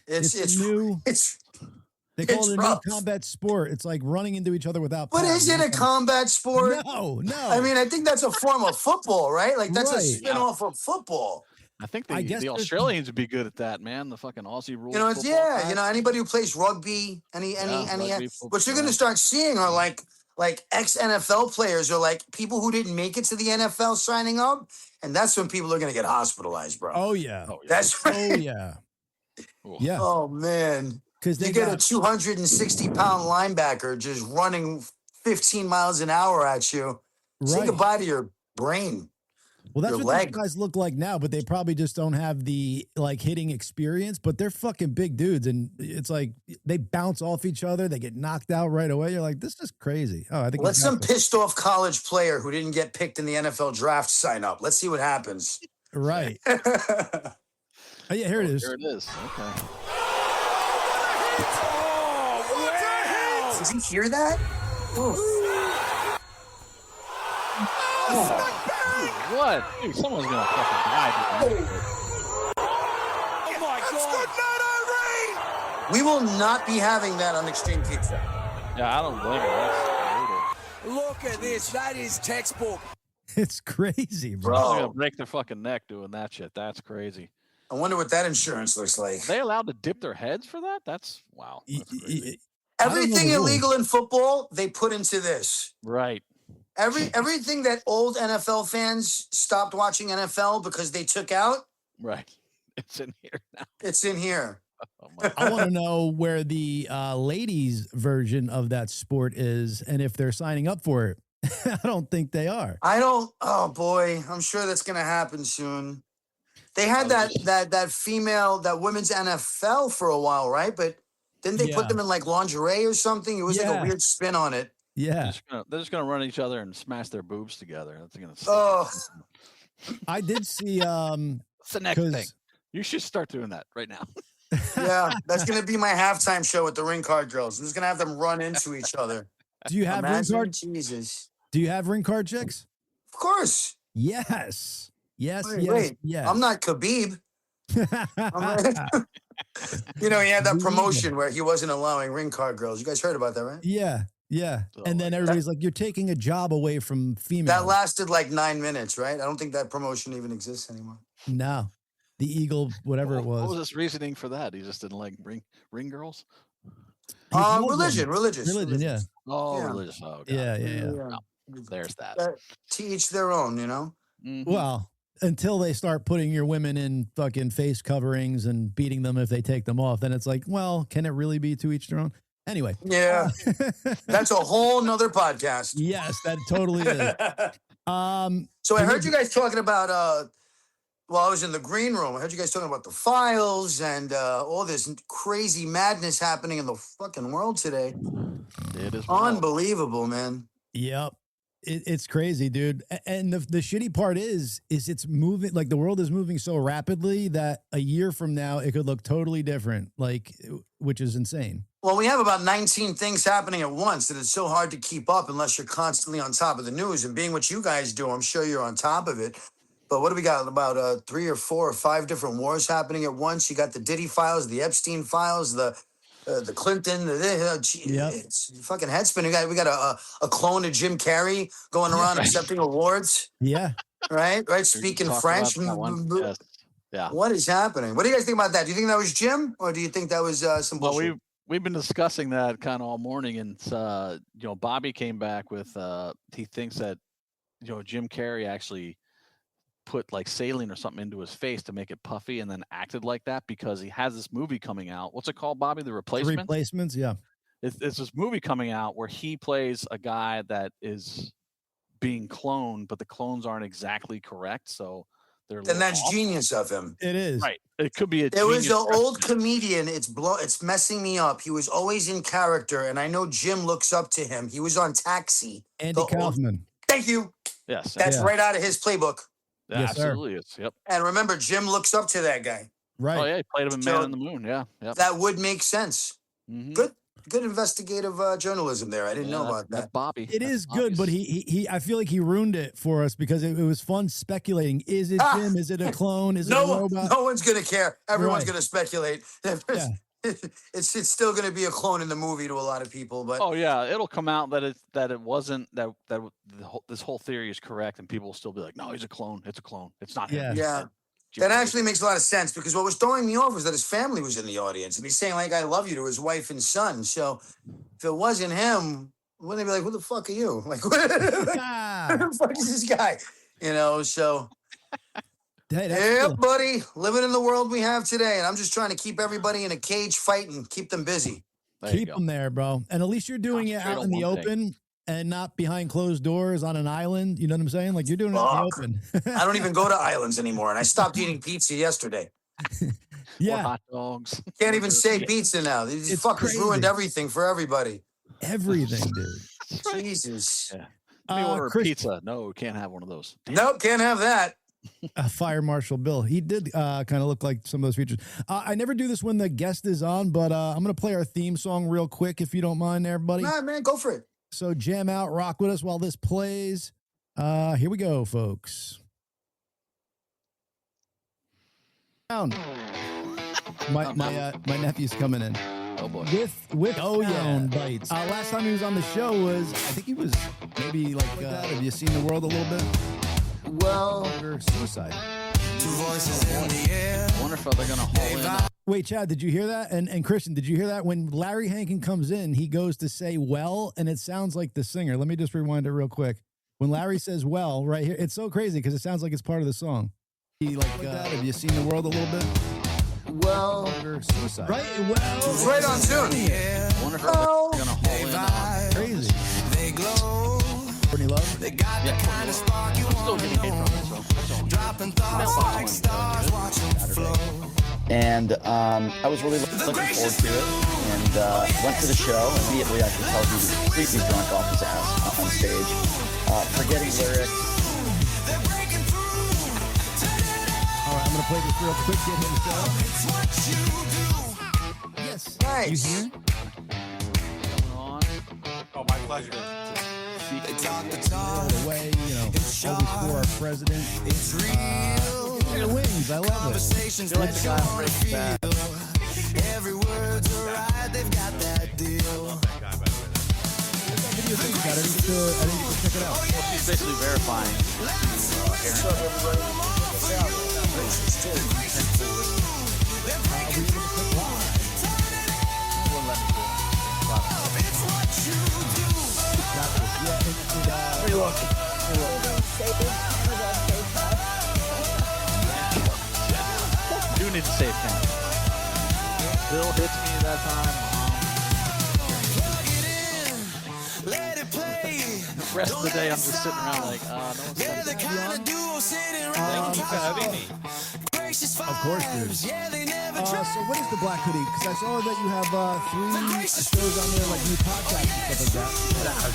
It's new. They call it a rough. new combat sport. It's like running into each other without pads. But is it a combat sport? No. I mean, I think that's a form of football, right? Like that's a spin-off of football. I think the Australians would be good at that, man. The fucking Aussie rules. Anybody who plays rugby, what you're going to start seeing are like ex-NFL players or like people who didn't make it to the NFL signing up, and that's when people are going to get hospitalized, bro. Oh yeah. That's right. Oh yeah. Yeah. Oh man. Because you get a 260-pound linebacker just running 15 miles an hour at you. Right. Say goodbye to your brain. Well, that's what these guys look like now, but they probably just don't have the hitting experience, but they're fucking big dudes. And it's like they bounce off each other. They get knocked out right away. You're like, this is crazy. Oh, I think let some pissed off college player who didn't get picked in the NFL draft sign up. Let's see what happens. Right. Oh, yeah, here it is. Here it is. Okay. Did you hear that? What? Dude, someone's gonna fucking die. Oh my God! We will not be having that on Extreme Pizza. Yeah, I don't blame you. That's brutal. Look at this. That is textbook. It's crazy, bro. They're gonna break their fucking neck doing that shit. That's crazy. I wonder what that insurance looks like. Are they allowed to dip their heads for that? That's wow. That's crazy. Everything illegal in football, they put into this. Right. Everything that old NFL fans stopped watching NFL because they took out. Right. It's in here now. It's in here. Oh my I want to know where the ladies' version of that sport is and if they're signing up for it. I don't think they are. I don't. Oh boy, I'm sure that's gonna happen soon. They had that women's NFL for a while, right? But didn't they put them in like lingerie or something? It was like a weird spin on it. Yeah, they're just gonna run each other and smash their boobs together. That's gonna. Oh, I did see. It's the next thing. You should start doing that right now. Yeah, that's gonna be my halftime show with the ring card girls. I'm just gonna have them run into each other. Do you have ring card? Jesus. Do you have ring card chicks? Of course. Yes. Yes. Wait, yes. I'm not Khabib. You know, he had that promotion where he wasn't allowing ring card girls. You guys heard about that, right? Yeah. Yeah. And then everybody's like, you're taking a job away from females. That lasted like 9 minutes, right? I don't think that promotion even exists anymore. No. The Eagle, whatever it was. What was his reasoning for that? He just didn't like ring girls? Religion, yeah. Oh, yeah. religious. Oh, God. Yeah. Oh, there's that. To each their own, you know? Mm-hmm. Well, until they start putting your women in fucking face coverings and beating them if they take them off, then it's like, well, can it really be to each their own? Anyway. Yeah. That's a whole nother podcast. Yes, that totally is. So I heard you guys talking about well, I was in the green room. I heard you guys talking about the files and all this crazy madness happening in the fucking world today. It is unbelievable, man. Yep. It's crazy, dude. And the shitty part is it's moving, like the world is moving so rapidly that a year from now it could look totally different, like, which is insane. Well, we have about 19 things happening at once that it's so hard to keep up unless you're constantly on top of the news. And being what you guys do, I'm sure you're on top of it. But what do we got? About 3 or 4 or 5 different wars happening at once. You got the Diddy files, the Epstein files, the Clinton. It's fucking head spinning. We got a clone of Jim Carrey going around accepting awards. Yeah. Right. Speaking French. Yes. Yeah. What is happening? What do you guys think about that? Do you think that was Jim, or do you think that was some bullshit? Well, we've been discussing that kind of all morning, and Bobby came back with he thinks that Jim Carrey actually put like saline or something into his face to make it puffy and then acted like that because he has this movie coming out. What's it called, Bobby? The Replacements? The Replacements, yeah. It's this movie coming out where he plays a guy that is being cloned, but the clones aren't exactly correct. So they're and that's off. Genius of him. It is. Right. It could be There was an old comedian. It's messing me up. He was always in character, and I know Jim looks up to him. He was on Taxi. Andy Kaufman. Thank you. Yes. That's right out of his playbook. Yeah, yes, absolutely is. Yep. And remember, Jim looks up to that guy. Right. Oh yeah, he played him in Man on the Moon. Yeah. Yep. That would make sense. Mm-hmm. Good investigative journalism there. I didn't know about that. Bobby. It is good, but he I feel like he ruined it for us because it was fun speculating. Is it Jim? Is it a clone? Is it a robot? No one's gonna care. Everyone's gonna speculate. It's still going to be a clone in the movie to a lot of people, but it'll come out that it wasn't that this whole theory is correct, and people will still be like, no, he's a clone. It's a clone. It's not him. Yeah. That actually makes a lot of sense because what was throwing me off was that his family was in the audience and he's saying like, I love you to his wife and son. So if it wasn't him, wouldn't they be like, who the fuck are you? Like, who the fuck is this guy? So. Yeah, buddy, living in the world we have today, and I'm just trying to keep everybody in a cage fighting, keep them busy. Keep them there, bro. And at least you're doing it out in the open and not behind closed doors on an island. You know what I'm saying? Like you're doing it out in the open. I don't even go to islands anymore, and I stopped eating pizza yesterday. Or hot dogs. Can't even say pizza now. These fuckers ruined everything for everybody. Everything, dude. Jesus. Yeah. Let me order a pizza. No, can't have one of those. Nope, can't have that. Fire Marshal Bill. He did kind of look like some of those features. I never do this when the guest is on, but I'm going to play our theme song real quick, if you don't mind there, buddy. Nah, man, go for it. So jam out, rock with us while this plays. Here we go, folks. My nephew's coming in. Oh boy. With sound bites. Last time he was on the show was, I think he was maybe like have you seen the world a little bit? Well, suicide. Two voices in the air. I wonder if they're gonna haul in. Wait, Chad, did you hear that? And Christian, did you hear that? When Larry Hankin comes in, he goes to say "well," and it sounds like the singer. Let me just rewind it real quick. When Larry says "well," right here, it's so crazy because it sounds like it's part of the song. He have you seen the world a little bit? Well, suicide. Right? Well, it's right on tune. I wonder if they're gonna haul in. Crazy. They glow. Courtney Love? They got the kind of spark you still getting paid from it, so that's all. Dropping thoughts like stars, watch them flow. And I was really looking forward to it, and went to the show. Immediately I could tell he was completely drunk off his ass on stage, forgetting lyrics. All right, I'm going to play this real quick, get him started. Yes. Nice. You hear? Oh, my pleasure. They talk the talk. Away, always for our president. It's real. The wings, I love it. Conversations that you wanna feel. Every word's alright, they've got that deal. Video thing, Chad. I didn't get to check it out. Well, she's basically verifying. What's up, everybody? What's up? It's what you do. Hey, look. Do need to save Ken. Bill hits me that time. Let it play. The rest of the day, I'm just sitting around like, no one's They're the kind of duo sitting around. Thank you for having me. Of course, dude. Yeah, they never So what is the Black Hoodie? Because I saw that you have 3 shows on there, like new podcasts and stuff like that.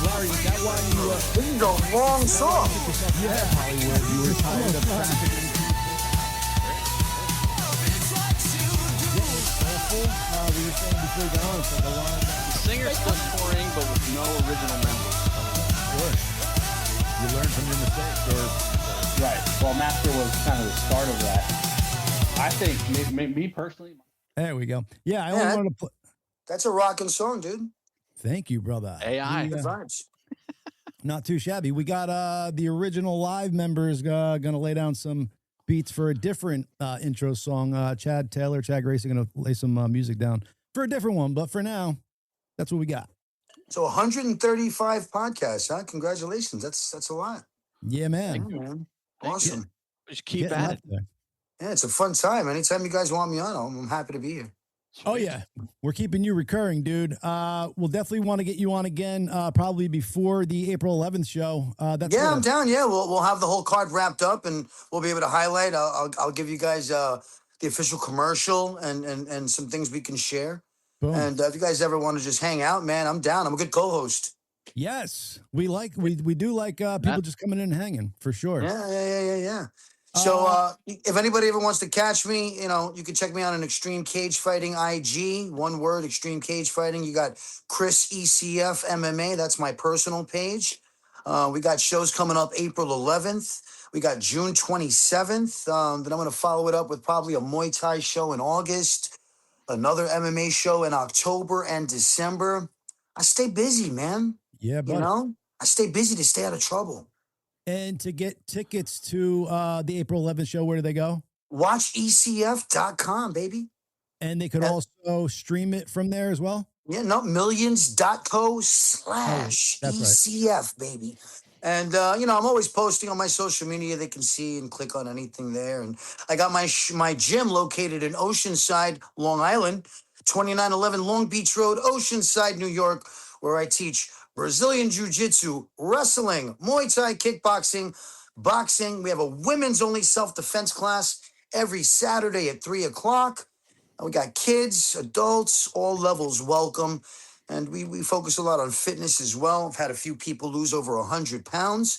Larry, is that why you This is a long song. yeah, Hollywood? You were tired of trafficking people. We were saying before we got on, it's like a lot of Singer's still touring, but with no original members. Sure. You learn from your mistakes, or right. Well, Master was kind of the start of that. I think me personally. There we go. Yeah, I only wanted to play. That's a rocking song, dude. Thank you, brother. AI. Good vibes. Not too shabby. We got the original live members gonna lay down some beats for a different intro song. Chad Gracey gonna lay some music down for a different one, but for now, that's what we got. So 135 podcasts, huh? Congratulations. That's a lot. Yeah, man. Yeah, man. Awesome. Just keep at it. Yeah, it's a fun time. Anytime you guys want me on, I'm happy to be here. Oh yeah, we're keeping you recurring, dude. We'll definitely want to get you on again, probably before the April 11th show. I'm down. Yeah, we'll have the whole card wrapped up, and we'll be able to highlight. I'll give you guys the official commercial and some things we can share. Boom. And if you guys ever want to just hang out, man, I'm down. I'm a good co-host. Yes, we do like people just coming in and hanging for sure. Yeah. So if anybody ever wants to catch me, you can check me out on Extreme Cage Fighting IG. One word, Extreme Cage Fighting. You got Chris ECF MMA. That's my personal page. We got shows coming up April 11th. We got June 27th. Then I'm going to follow it up with probably a Muay Thai show in August. Another MMA show in October and December. I stay busy, man. Yeah, buddy. I stay busy to stay out of trouble. And to get tickets to the April 11th show, where do they go? Watch ECF.com, baby. And they could also stream it from there as well? Yeah, no, millions.co/ECF, baby. And, I'm always posting on my social media. They can see and click on anything there. And I got my gym located in Oceanside, Long Island, 2911 Long Beach Road, Oceanside, New York, where I teach Brazilian Jiu-Jitsu, wrestling, Muay Thai, kickboxing, boxing. We have a women's only self-defense class every Saturday at 3:00. We got kids, adults, all levels welcome. And we focus a lot on fitness as well. I've had a few people lose over 100 pounds.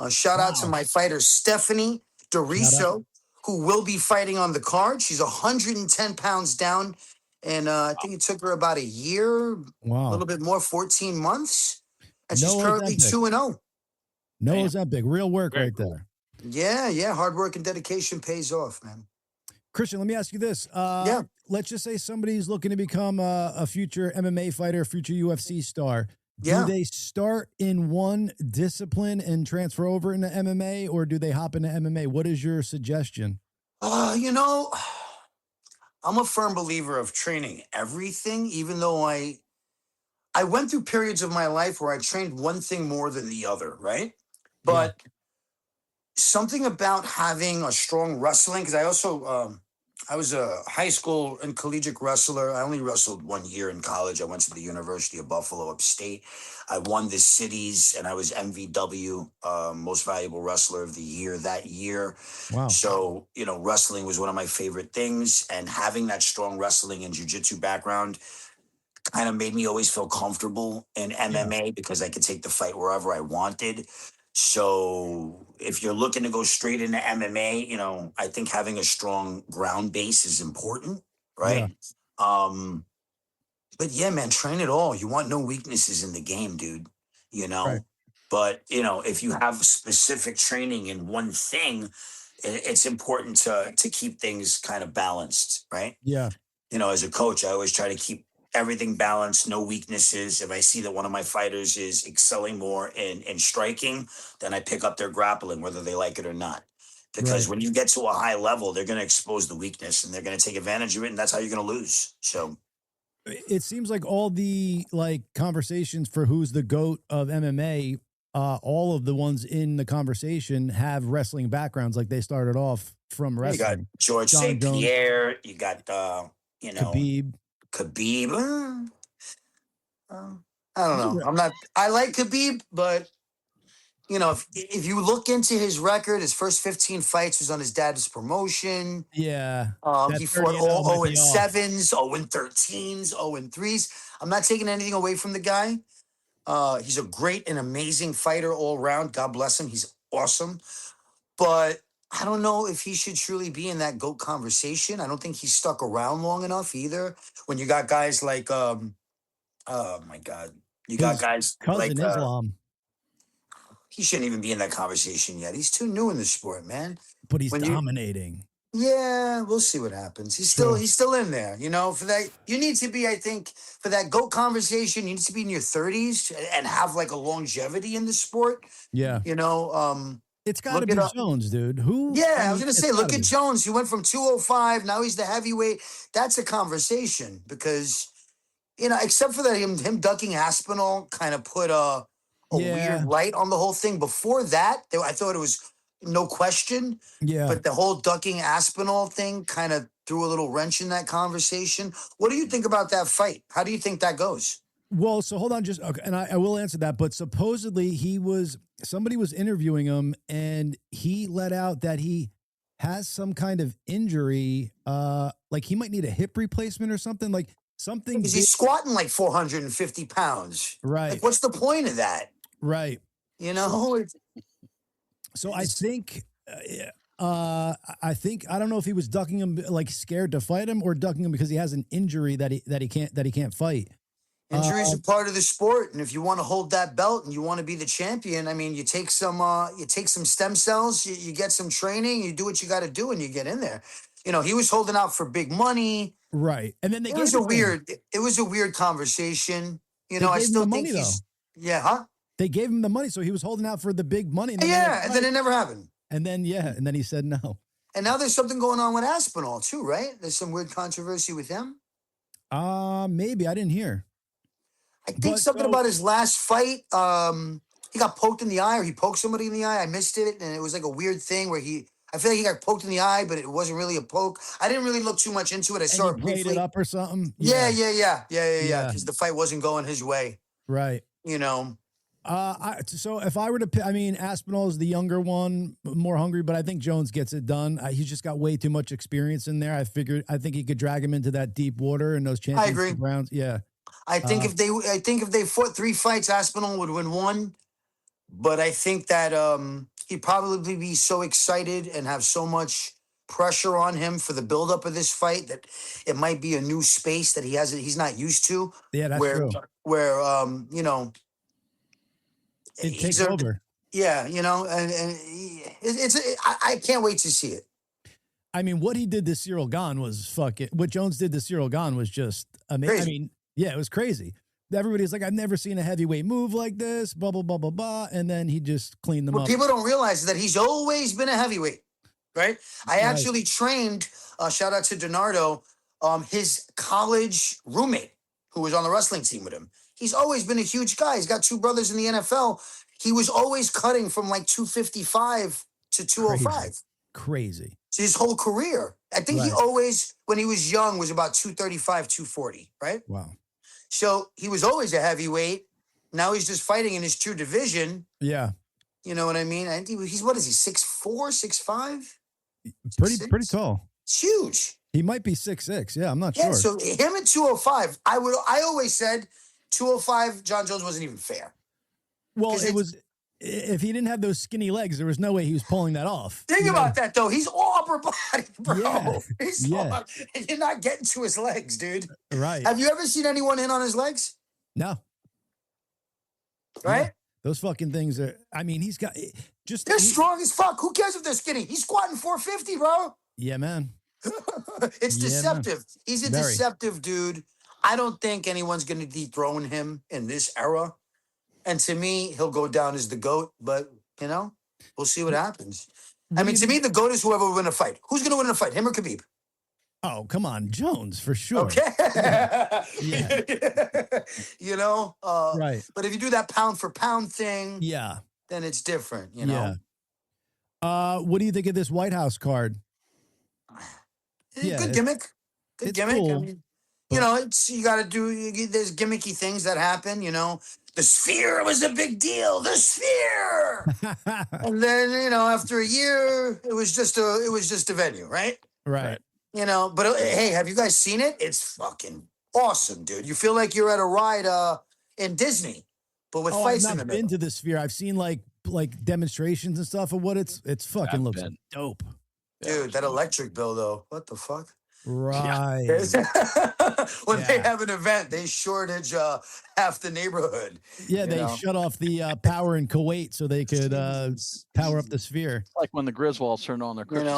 Shout out to my fighter, Stephanie DeFiris, who will be fighting on the card. She's 110 pounds down. And I think it took her about a year, a little bit more, 14 months. And she's currently 2-0. No Ozempic. Real work right there. Yeah. Hard work and dedication pays off, man. Christian, let me ask you this. Let's just say somebody's looking to become a future MMA fighter, a future UFC star. Do they start in one discipline and transfer over into MMA, or do they hop into MMA? What is your suggestion? I'm a firm believer of training everything, even though I went through periods of my life where I trained one thing more than the other, right? But something about having a strong wrestling, because I also, I was a high school and collegiate wrestler. I only wrestled 1 year in college. I went to the University of Buffalo upstate. I won the cities, and I was MVW, Most Valuable Wrestler of the Year that year. Wow. So, wrestling was one of my favorite things. And having that strong wrestling and jiu-jitsu background kind of made me always feel comfortable in MMA because I could take the fight wherever I wanted. So if you're looking to go straight into MMA, I think having a strong ground base is important, right? But yeah, man, train it all. You want no weaknesses in the game, dude, Right. But, if you have specific training in one thing, it's important to keep things kind of balanced, right? Yeah. As a coach, I always try to keep everything balanced, no weaknesses. If I see that one of my fighters is excelling more in striking, then I pick up their grappling, whether they like it or not. Because when you get to a high level, they're going to expose the weakness and they're going to take advantage of it. And that's how you're going to lose. So it seems like all the conversations for who's the GOAT of MMA, all of the ones in the conversation have wrestling backgrounds. Like they started off from wrestling. You got George St. Pierre. You got, Khabib. I don't know. I like Khabib, but if you look into his record, his first 15 fights was on his dad's promotion. Yeah. He fought all 0-7s, 0-13s, 0-3s. I'm not taking anything away from the guy. He's a great and amazing fighter all around. God bless him. He's awesome. But I don't know if he should truly be in that GOAT conversation. I don't think he's stuck around long enough either. When you got guys like, oh my God, got guys like Islam. He shouldn't even be in that conversation yet. He's too new in the sport, man. But he's dominating. Yeah, we'll see what happens. He's still in there. For that, you need to be, I think, for that GOAT conversation, you need to be in your 30s and have a longevity in the sport. Yeah. It's got to be Jones, dude. I was going to say, look at Jones. He went from 205. Now he's the heavyweight. That's a conversation because, except for that, him ducking Aspinall kind of put a weird light on the whole thing. Before that, I thought it was no question. Yeah. But the whole ducking Aspinall thing kind of threw a little wrench in that conversation. What do you think about that fight? How do you think that goes? Well, so hold on, and I will answer that. But supposedly somebody was interviewing him, and he let out that he has some kind of injury, like he might need a hip replacement or something, Because he's squatting 450 pounds. Right. What's the point of that? Right. So I think, I don't know if he was ducking him scared to fight him or ducking him because he has an injury that he can't fight. Injuries are part of the sport, and if you want to hold that belt and you want to be the champion, you take some stem cells, you get some training, you do what you got to do, and you get in there. He was holding out for big money, right? And then it was a weird conversation. I still think They gave him the money, so he was holding out for the big money. And then it never happened. And then he said no. And now there's something going on with Aspinall too, right? There's some weird controversy with him. Maybe I didn't hear. I think something about his last fight. He got poked in the eye, or he poked somebody in the eye. I missed it, and it was a weird thing where I feel like he got poked in the eye, but it wasn't really a poke. I didn't really look too much into it. I saw it briefly. It up or something. Yeah. Because the fight wasn't going his way. Right. So if I were to pick, Aspinall is the younger one, more hungry, but I think Jones gets it done. He's just got way too much experience in there. I think he could drag him into that deep water in those championship rounds. Yeah. I think if they fought 3 fights, Aspinall would win 1. But I think that he'd probably be so excited and have so much pressure on him for the buildup of this fight that it might be a new space that he's not used to. Yeah, that's where, true. Where it takes over. Yeah, I can't wait to see it. I mean, what he did to Cyril Gahn was fucking. What Jones did to Cyril Gahn was just amazing. I mean, yeah, it was crazy. Everybody's like, I've never seen a heavyweight move like this, blah, blah, blah, blah, blah. And then he just cleaned them up. What people don't realize is that he's always been a heavyweight, right? I actually trained, shout out to Donardo, his college roommate who was on the wrestling team with him. He's always been a huge guy. He's got 2 brothers in the NFL. He was always cutting from like 255 to 205. Crazy. So his whole career. I think he always, when he was young, was about 235, 240, right? Wow. So he was always a heavyweight. Now he's just fighting in his true division. Yeah. You know what I mean? I think he's, what is he, 6'4", 6'5"? Pretty tall. It's huge. He might be 6'6". Yeah, I'm not sure. So him at 205, I always said 205, John Jones wasn't even fair. Well, it was, if he didn't have those skinny legs, there was no way he was pulling that off. Think about that, though. He's all upper body, bro. Yeah. He's all, and you're not getting to his legs, dude. Right. Have you ever seen anyone in on his legs? No. Right? Yeah. Those fucking things are, I mean, he's got just. They're strong as fuck. Who cares if they're skinny? He's squatting 450, bro. Yeah, man. It's deceptive. Man. He's a deceptive dude. I don't think anyone's going to dethrone him in this era. And to me, he'll go down as the GOAT, but, we'll see what happens. I mean, to me, the GOAT is whoever will win a fight. Who's going to win in a fight, him or Khabib? Oh, come on, Jones, for sure. Okay. Yeah. Right. But if you do that pound for pound thing, then it's different, Yeah. What do you think of this White House card? Good gimmick. Good gimmick. Cool, I mean, you got to do, there's gimmicky things that happen, The sphere was a big deal. The sphere. And then, after a year, it was just a venue, right? Right. But hey, have you guys seen it? It's fucking awesome, dude. You feel like you're at a ride in Disney, but with fights in the middle. I've been to the sphere. I've seen like demonstrations and stuff of what it's fucking looks dope. Dude, that electric bill though. What the fuck? Right. When they have an event, they shortage half the neighborhood. Yeah, they shut off the power in Kuwait so they could power up the sphere. Like when the Griswolds turned on their Christmas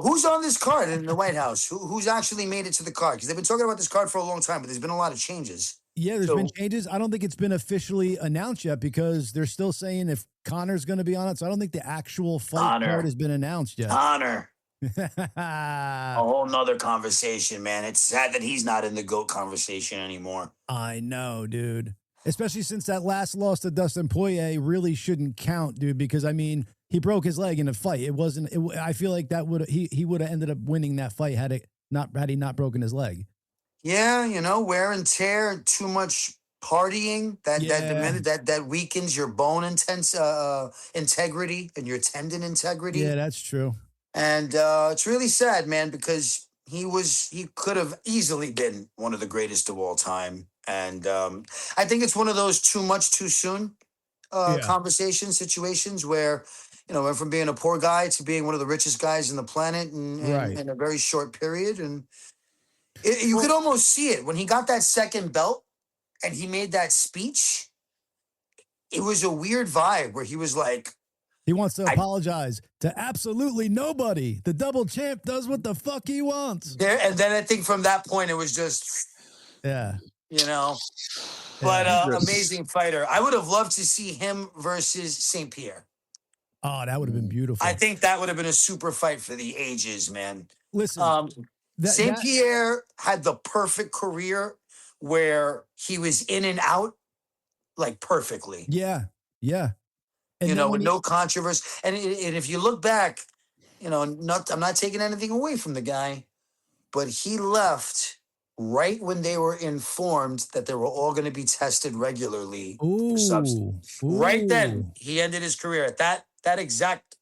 who's on this card in the White House? Who's actually made it to the card? Because they've been talking about this card for a long time, but there's been a lot of changes. Yeah, there's been changes. I don't think it's been officially announced yet because they're still saying if Connor's going to be on it. So I don't think the actual fight card has been announced yet. Connor. A whole nother conversation, man. It's sad that he's not in the GOAT conversation anymore. I know, dude. Especially since that last loss to Dustin Poirier really shouldn't count, dude, because I mean, he broke his leg in a fight. It wasn't I feel like that would he would have ended up winning that fight had he not broken his leg. Yeah, wear and tear, too much partying, that weakens your bone integrity and your tendon integrity. Yeah, that's true. And it's really sad, man, because he could have easily been one of the greatest of all time. And I think it's one of those too much too soon conversation situations where, went from being a poor guy to being one of the richest guys in the planet in a very short period. And you could almost see it when he got that second belt and he made that speech. It was a weird vibe where he was like, he wants to apologize to absolutely nobody. The double champ does what the fuck he wants. And then I think from that point, it was just, But amazing fighter. I would have loved to see him versus St. Pierre. Oh, that would have been beautiful. I think that would have been a super fight for the ages, man. Listen, St. Pierre had the perfect career where he was in and out like perfectly. Yeah. And with no controversy. And if you look back, I'm not taking anything away from the guy, but he left right when they were informed that they were all going to be tested regularly for substance. Right then, he ended his career at that exact.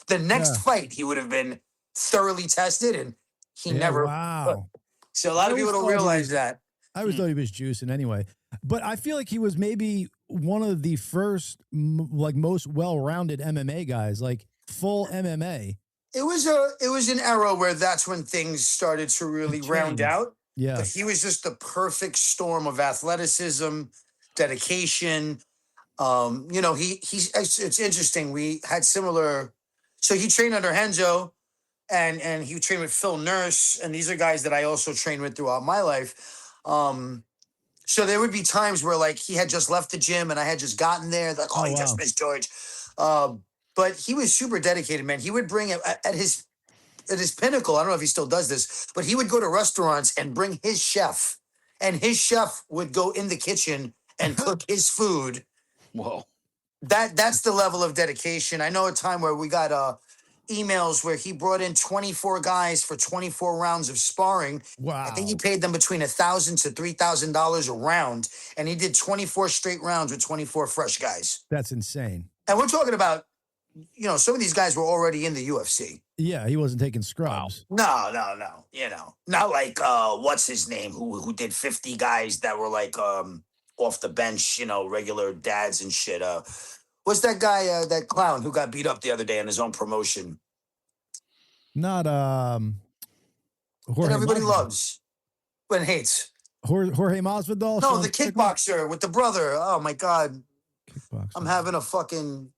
The next fight, he would have been thoroughly tested, and he never. Wow. So a lot of people don't realize that. I always thought he was juicing anyway, but I feel like he was maybe one of the first, like, most well-rounded MMA guys, like full MMA. It was an era where that's when things started to really round out. Yeah. But he was just the perfect storm of athleticism, dedication. You know, it's interesting. We had similar. So he trained under Henzo, and he trained with Phil Nurse, and these are guys that I also trained with throughout my life. So there would be times where, like, he had just left the gym and I had just gotten there, like, oh, you just missed George. But he was super dedicated, man. He would bring it at his pinnacle. I don't know if he still does this, but he would go to restaurants and bring his chef, and his chef would go in the kitchen and cook his food. Whoa. That's the level of dedication. I know a time where we got emails where he brought in 24 guys for 24 rounds of sparring. Wow. I think he paid them between $1,000 to $3,000 a round, and he did 24 straight rounds with 24 fresh guys. That's insane. And we're talking about, you know, some of these guys were already in the UFC. Yeah, he wasn't taking scrubs. No. You know, not like what's his name who did 50 guys that were like off the bench, you know, regular dads and shit. What's that guy, that clown who got beat up the other day on his own promotion? Not Jorge that everybody loves but hates. Jorge Masvidal? No, the kickboxer with the brother. Oh my God. Kickboxer. I'm having a fucking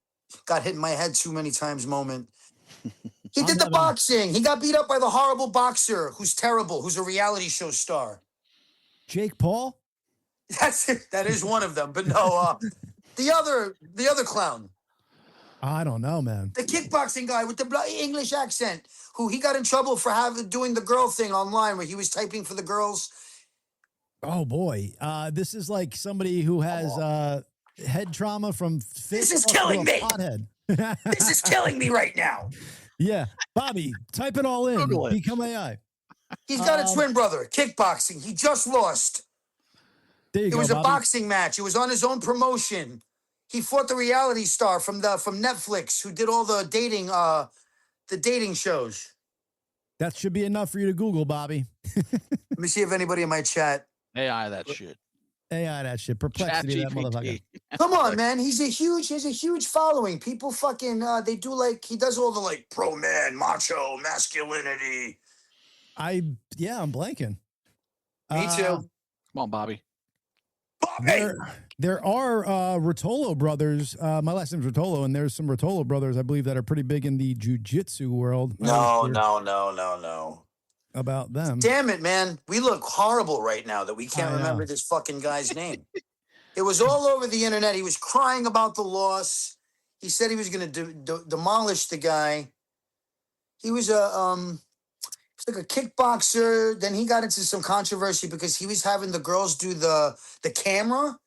got hit in my head too many times moment. He did the boxing. He got beat up by the horrible boxer who's terrible, who's a reality show star. Jake Paul? That's it. That is one of them. But no, the other clown. I don't know, man. The kickboxing guy with the English accent, who he got in trouble for doing the girl thing online where he was typing for the girls. Oh boy. This is like somebody who has head trauma from This is killing me. Pothead. This is killing me right now. Yeah. Bobby, type it all in. Google it. Become AI. He's got a twin brother, kickboxing. He just lost. There you It go, was Bobby. a boxing match. It was on his own promotion. He fought the reality star from Netflix who did all the dating shows. That should be enough for you to Google, Bobby. Let me see if anybody in my chat. AI that shit. AI that shit. Perplexity that motherfucker. Come on, man. He has a huge following. People fucking they do, like, he does all the, like, pro man, macho, masculinity. I'm blanking. Me too. Come on, Bobby. There are Rotolo brothers. My last name's Rotolo, and there's some Rotolo brothers, I believe, that are pretty big in the jiu-jitsu world. No. About them. Damn it, man. We look horrible right now that we can't remember this fucking guy's name. It was all over the internet. He was crying about the loss. He said he was going to demolish the guy. He was like a kickboxer. Then he got into some controversy because he was having the girls do the camera,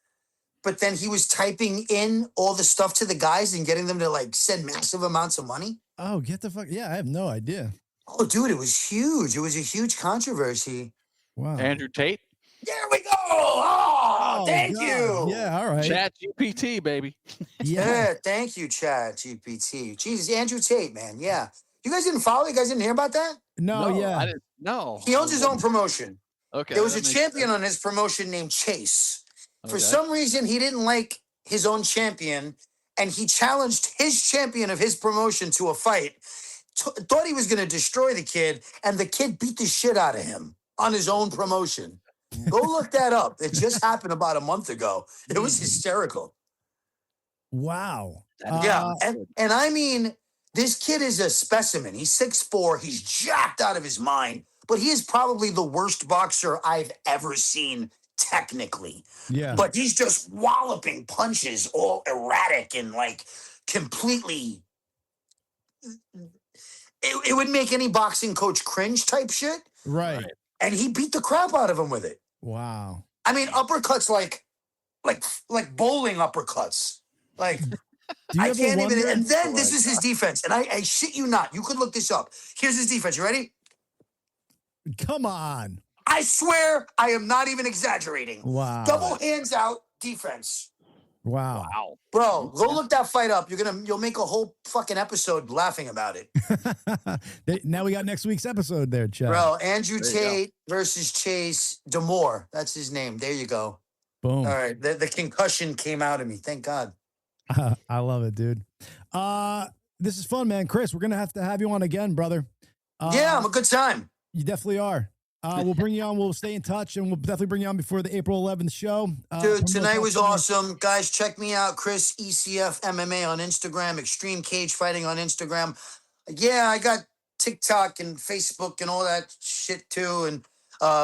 but then he was typing in all the stuff to the guys and getting them to, like, send massive amounts of money. Oh, get the fuck. Yeah, I have no idea. Oh, dude, it was huge. It was a huge controversy. Wow. Andrew Tate. There we go. Oh, thank God. you. Yeah, all right. Chat GPT, baby. Yeah, thank you, Chat GPT. Jesus, Andrew Tate, man. Yeah. You guys didn't follow? You guys didn't hear about that? No, yeah. I didn't. No. He owns his own promotion. Okay. There was a that makes champion sense. on his promotion named Chase. For Okay. some reason, he didn't like his own champion, and he challenged his champion of his promotion to a fight. Thought he was going to destroy the kid, and the kid beat the shit out of him on his own promotion. Go look that up. It just happened about a month ago. It was hysterical. Wow. Yeah, and I mean, this kid is a specimen. He's 6'4". He's jacked out of his mind, but he is probably the worst boxer I've ever seen technically. Yeah. But he's just walloping punches, all erratic and, like, completely. It would make any boxing coach cringe type shit. Right. And he beat the crap out of him with it. Wow. I mean, uppercuts like bowling uppercuts. Like, I can't even. And then this is his defense. And I shit you not. You could look this up. Here's his defense. You ready? Come on. I swear I am not even exaggerating. Wow. Double hands out defense. Wow. Wow. Bro, go look that fight up. You'll make a whole fucking episode laughing about it. Now we got next week's episode there, Chad. Bro, Andrew Tate versus Chase Demore. That's his name. There you go. Boom. All right. The concussion came out of me. Thank God. I love it, dude. This is fun, man. Chris, we're going to have you on again, brother. Yeah, I'm a good time. You definitely are. We'll bring you on. We'll stay in touch, and we'll definitely bring you on before the April 11th show. Dude, tonight was awesome. Guys, check me out. Chris, ECF MMA on Instagram, Extreme Cage Fighting on Instagram. Yeah, I got TikTok and Facebook and all that shit too. And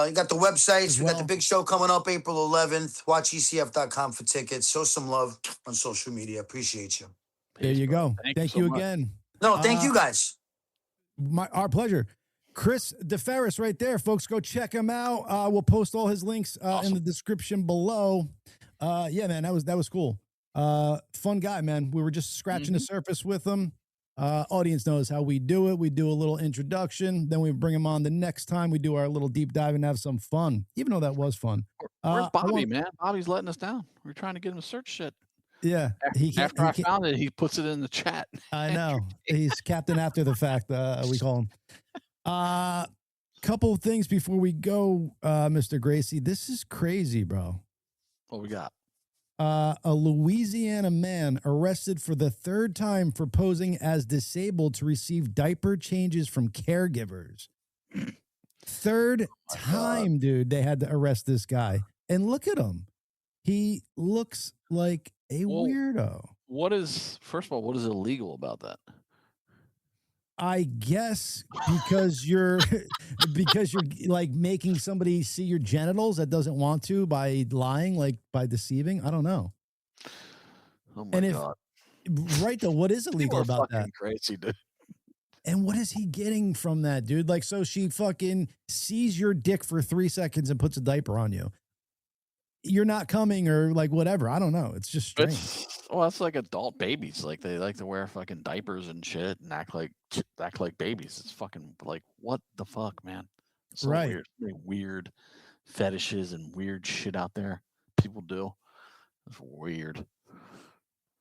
you got the websites. We got the big show coming up April 11th. Watch ECF.com for tickets. Show some love on social media. Appreciate you. There you go. Thank you again. No, thank you guys. Our pleasure. Chris DeFiris right there, folks. Go check him out. We'll post all his links in the description below. Yeah, man, that was cool. Fun guy, man. We were just scratching the surface with him. Audience knows how we do it. We do a little introduction, then we bring him on the next time. We do our little deep dive and have some fun, even though that was fun. Where's Bobby, man? Bobby's letting us down. We're trying to get him to search shit. Yeah. After I found it, he puts it in the chat. I know. He's captain after the fact, we call him. Couple of things before we go, Mr. Gracey. This is crazy, bro. What we got? A Louisiana man arrested for the third time for posing as disabled to receive diaper changes from caregivers. Third time, dude, they had to arrest this guy. And look at him. He looks like a weirdo. First of all, what is illegal about that? I guess because you're like making somebody see your genitals that doesn't want to by lying, like by deceiving. I don't know. Oh my God. Right though, what is illegal about that? Crazy, dude. And what is he getting from that, dude? Like, so she fucking sees your dick for 3 seconds and puts a diaper on you. You're not coming or like whatever. I don't know. It's just strange. It's like adult babies. Like they like to wear fucking diapers and shit and act like babies. It's fucking like, what the fuck, man? It's so right. Weird. Really weird fetishes and weird shit out there people do. It's weird.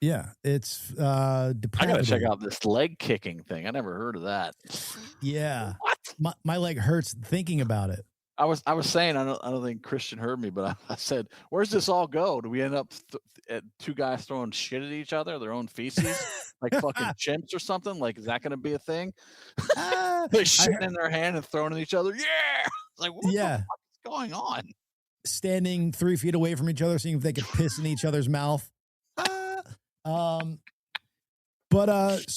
Yeah, it's depravity. I gotta check out this leg kicking thing. I never heard of that. Yeah. What? My leg hurts thinking about it. I was saying I don't think Christian heard me, but I said, "Where's this all go? Do we end up at two guys throwing shit at each other, their own feces, like fucking chimps or something? Like, is that going to be a thing? They shitting in their hand and throwing at each other? Yeah, it's like what the fuck is going on? Standing 3 feet away from each other, seeing if they could piss in each other's mouth. So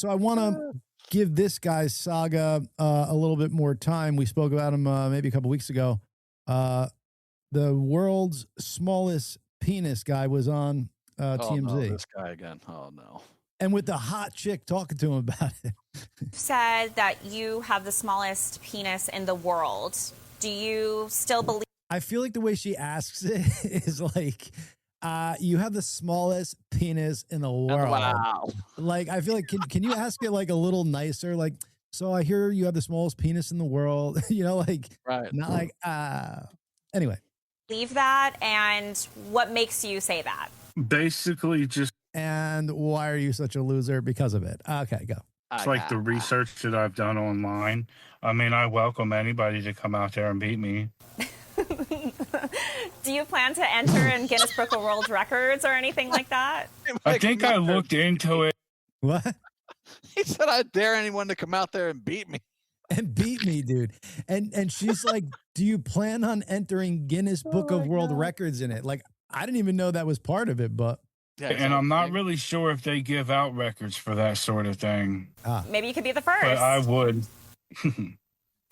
I want to give this guy's saga a little bit more time. We spoke about him maybe a couple weeks ago. The world's smallest penis guy was on TMZ. No, this guy again. Oh no. And with the hot chick talking to him about it. Said that you have the smallest penis in the world. Do you still believe? I feel like the way she asks it is like, you have the smallest penis in the world. Wow. Like, I feel like, can you ask it like a little nicer? Like, so I hear you have the smallest penis in the world, you know, like, right. Not like, anyway. Believe that, and what makes you say that? Basically just. And why are you such a loser because of it? Okay, go. It's like the research that I've done online. I mean, I welcome anybody to come out there and beat me. Do you plan to enter in Guinness Book of World Records or anything like that? I think I looked into it. What? He said, I dare anyone to come out there and beat me. And beat me, dude. And she's like, do you plan on entering Guinness Book of World Records in it? Like, I didn't even know that was part of it, but. Yeah, and I'm not really sure if they give out records for that sort of thing. Maybe you could be the first. But I would.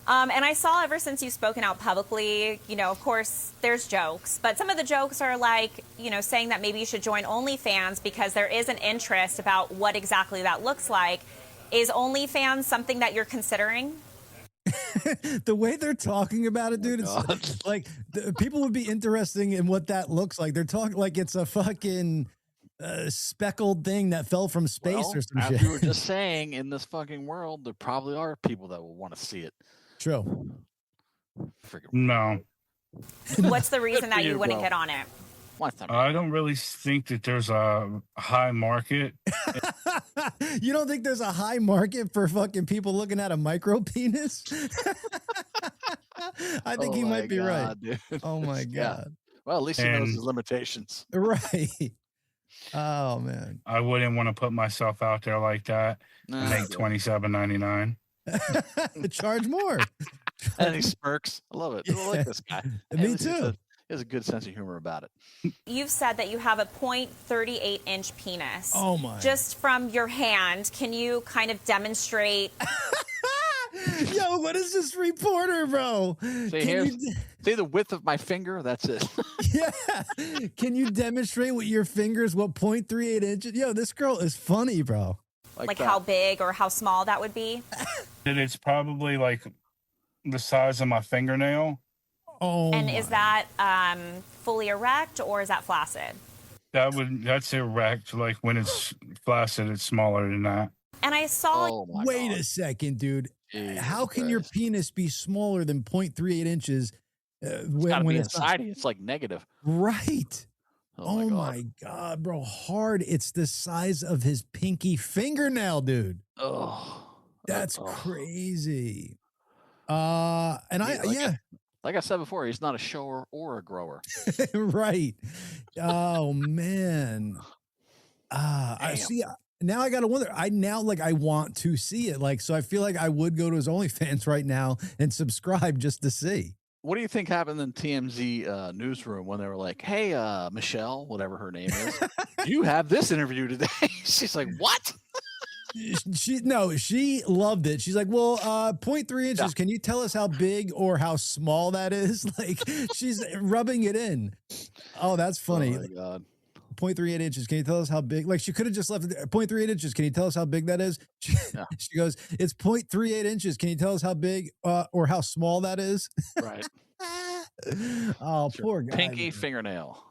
And I saw ever since you've spoken out publicly, you know, of course, there's jokes, but some of the jokes are like, you know, saying that maybe you should join OnlyFans because there is an interest about what exactly that looks like. Is OnlyFans something that you're considering? The way they're talking about it, dude, it's like people would be interested in what that looks like. They're talking like it's a fucking speckled thing that fell from space or some shit. You were just saying, in this fucking world, there probably are people that will want to see it. True. No. What's the reason that you wouldn't get on it? I don't really think that there's a high market. You don't think there's a high market for fucking people looking at a micro penis? I think he might be right. Dude. Oh my God. Well, at least he knows his limitations. Right. Oh man. I wouldn't want to put myself out there like that and make $27.99. Charge more. And he smirks. I love it. I like this guy. Me too. He has a good sense of humor about it. You've said that you have a 0.38 inch penis. Oh my. Just from your hand, can you kind of demonstrate? Yo, what is this reporter, bro? See the width of my finger? That's it. Yeah. Can you demonstrate with your fingers what 0.38 inches? Yo, this girl is funny, bro. Like how big or how small that would be? And it's probably like the size of my fingernail. Oh. And is that fully erect or is that flaccid? That's erect. Like when it's flaccid, it's smaller than that. And I saw. Oh wait a second, dude. How can your penis be smaller than 0.38 inches? When it's inside, it's like negative. Right. Oh my God, bro. Hard. It's the size of his pinky fingernail, dude. Oh, that's crazy. Like I said before, he's not a shower or a grower. Right. Oh man. I see. Now I gotta wonder. I want to see it. Like, so I feel like I would go to his OnlyFans right now and subscribe just to see. What do you think happened in TMZ newsroom when they were like, "Hey, Michelle, whatever her name is, you have this interview today?" She's like, "What?" She loved it. She's like, well, 0.3 inches. Yeah. Can you tell us how big or how small that is? Like, she's rubbing it in. Oh, that's funny. Oh my God. 0.38 inches. Can you tell us how big? Like, she could have just left it there. 0.38 inches. Can you tell us how big that is? She goes, it's 0.38 inches. Can you tell us how big or how small that is? Right. Oh, poor guy. Pinky fingernail.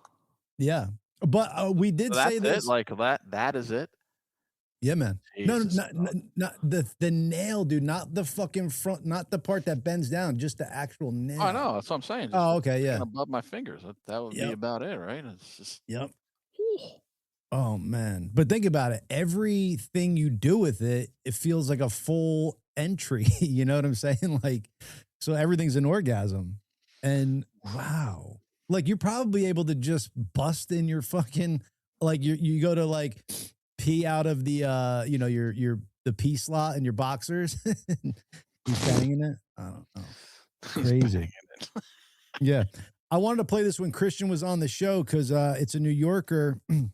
Yeah. But we did say this. Like that is it. Yeah, man. Jesus, not the nail, dude. Not the fucking front. Not the part that bends down. Just the actual nail. I know. That's what I'm saying. Just okay, yeah. Above my fingers. That would be about it, right? It's just. Yep. Oh man, but think about it. Everything you do with it, it feels like a full entry. You know what I'm saying? Like, so everything's an orgasm. And wow, like you're probably able to just bust in your fucking like you go to like. Pee out of the the pee slot in your boxers. He's banging it. I don't know. Crazy. Yeah. I wanted to play this when Christian was on the show because it's a New Yorker in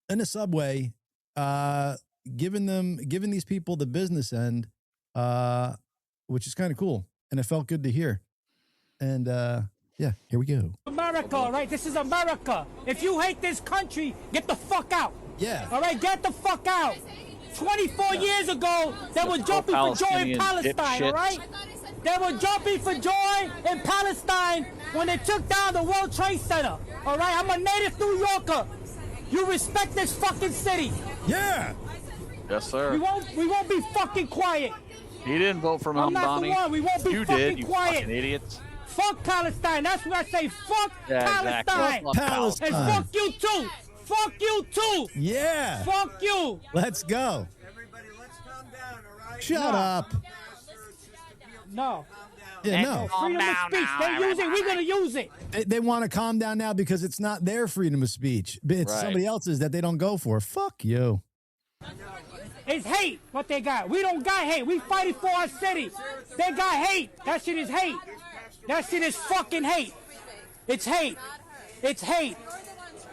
a subway giving these people the business end, which is kind of cool. And it felt good to hear. And yeah, here we go. America, right? This is America. If you hate this country, get the fuck out. Yeah. All right, get the fuck out. 24 years ago, they were jumping for joy in Palestine, all right? They were jumping for joy in Palestine when they took down the World Trade Center, all right? I'm a native New Yorker. You respect this fucking city. Yeah. Yes, sir. We won't be fucking quiet. He didn't vote for Mamdani. I'm not the one. We won't be you fucking did, you quiet. Fucking idiots. Fuck Palestine. That's what I say. Fuck Palestine. Exactly. Palestine. And fuck you too. Fuck you too. Yeah. Fuck you. Let's go. Everybody, let's calm down, all right? Shut up. No. Yeah, no. Freedom of speech. They use it. We're going to use it. They want to calm down now because it's not their freedom of speech. It's somebody else's that they don't go for. Fuck you. It's hate what they got. We don't got hate. We fighting for our city. They got hate. That shit is hate. That shit is fucking hate. It's hate. It's hate.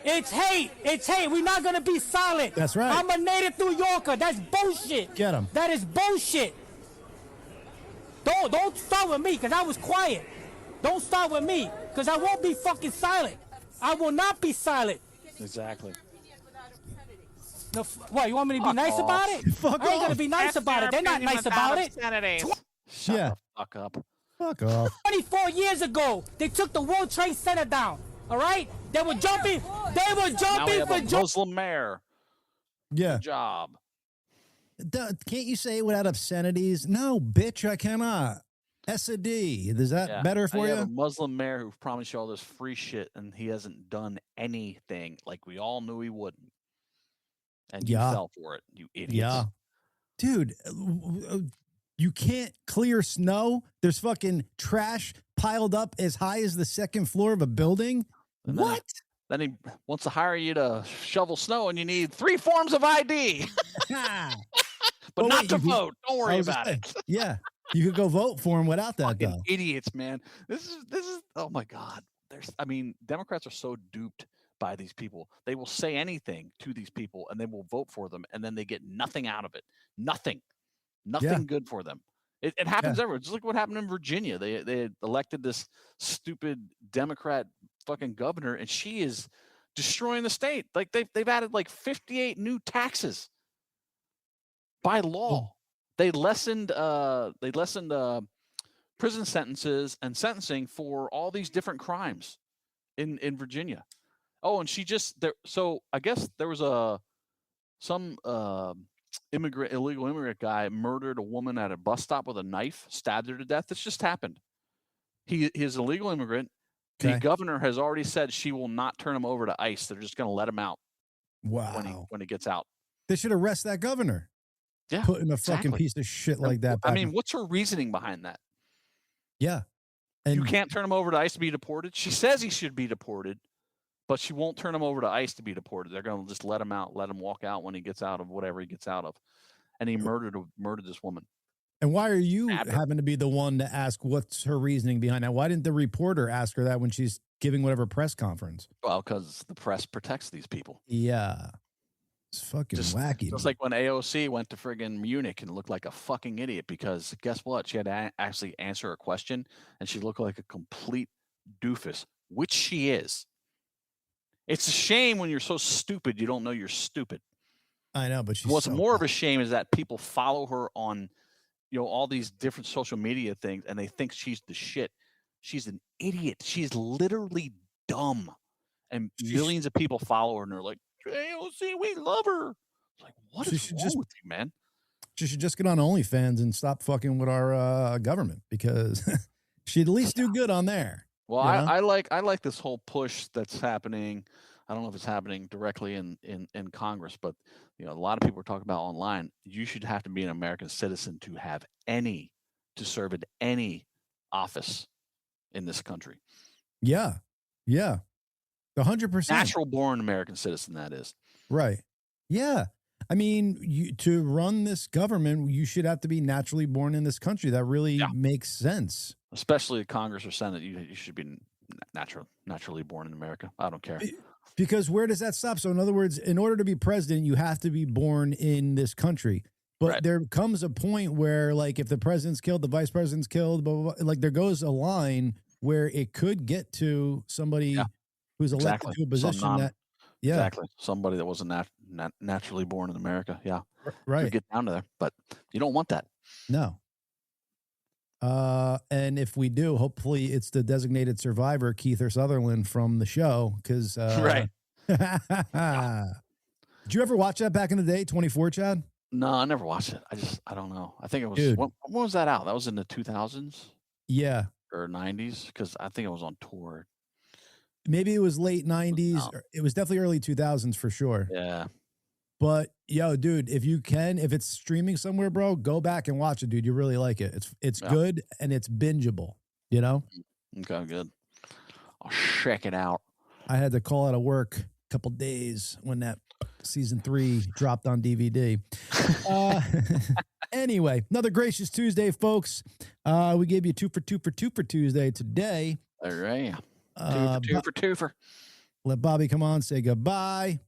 It's hate. It's hate. We're not going to be silent. That's right. I'm a native New Yorker. That's bullshit. Get him. That is bullshit. Don't start with me because I was quiet. Don't start with me because I won't be fucking silent. I will not be silent. Exactly. No, what, you want me to be nice about it? Fuck I ain't off. going to be nice about it. They're not nice about it. Shut the fuck up. Fuck off. 24 years ago, they took the World Trade Center down. All right? They were jumping. They were jumping for Muslim mayor. Yeah. Good job. Can't you say it without obscenities? No, bitch, I cannot. S-A-D. Is that better for you? A Muslim mayor who promised you all this free shit, and he hasn't done anything like we all knew he wouldn't. And you fell for it, you idiots. Yeah. Dude, you can't clear snow. There's fucking trash piled up as high as the second floor of a building. And what? Then he wants to hire you to shovel snow, and you need 3 forms of ID. But not to vote. Don't worry about it. Yeah, you could go vote for him without that, Fucking though. idiots, man. This is. Oh my God. Democrats are so duped by these people. They will say anything to these people, and they will vote for them, and then they get nothing out of it. Nothing good for them. It happens everywhere. Just look what happened in Virginia. They elected this stupid Democrat fucking governor, and she is destroying the state. Like they've added like 58 new taxes by law. They lessened prison sentences and sentencing for all these different crimes in Virginia. Oh, and she just there. So I guess there was some illegal immigrant guy murdered a woman at a bus stop with a knife, stabbed her to death. This just happened. He's a legal immigrant. The governor has already said she will not turn him over to ICE. They're just going to let him out. Wow. When he gets out. They should arrest that governor. Yeah. Putting a fucking piece of shit like that back. I mean, what's her reasoning behind that? Yeah. And you can't turn him over to ICE to be deported. She says he should be deported, but she won't turn him over to ICE to be deported. They're going to just let him out, let him walk out when he gets out of whatever he gets out of. And he murdered this woman. And why are you having to be the one to ask what's her reasoning behind that? Why didn't the reporter ask her that when she's giving whatever press conference? Well, because the press protects these people. Yeah. It's fucking wacky. Just like when AOC went to friggin' Munich and looked like a fucking idiot because guess what? She had to actually answer a question and she looked like a complete doofus, which she is. It's a shame when you're so stupid you don't know you're stupid. I know, but what's more of a shame is that people follow her on, all these different social media things, and they think she's the shit. She's an idiot. She's literally dumb, and millions of people follow her, and they're like, "AOC, we love her." It's like, what is wrong with you, man? She should just get on OnlyFans and stop fucking with our government because she'd at least do good on there. Well, I like this whole push that's happening. I don't know if it's happening directly in Congress, but a lot of people are talking about online. You should have to be an American citizen to serve in any office in this country. Yeah. 100%. Natural born American citizen, that is. Right. Yeah. I mean, to run this government, you should have to be naturally born in this country. That really makes sense. Especially Congress or Senate, you should be naturally born in America. I don't care. Because where does that stop? So in other words, in order to be president, you have to be born in this country. But there comes a point where, like, if the president's killed, the vice president's killed, blah, blah, blah, like there goes a line where it could get to somebody who's elected to a position Exactly. Somebody that wasn't naturally born in America. Yeah. Right. Could get down to there, but you don't want that. No. And if we do, hopefully it's the designated survivor, Keith or Sutherland from the show. Cause, right. Did you ever watch that back in the day? 24, Chad? No, I never watched it. I don't know. I think it was, when was that out? That was in the 2000s? Yeah. Or 90s? Cause I think it was on tour. Maybe it was late 90s. No. It was definitely early 2000s for sure. Yeah. But dude, if you can, if it's streaming somewhere, bro, go back and watch it, dude. You really like it. It's good and it's bingeable, Okay, good. I'll check it out. I had to call out of work a couple days when that season 3 dropped on DVD. Anyway, another gracious Tuesday, folks. We gave you 2 for 2 for 2 for Tuesday today. All right. 2 for 2 for. Let Bobby come on, say goodbye.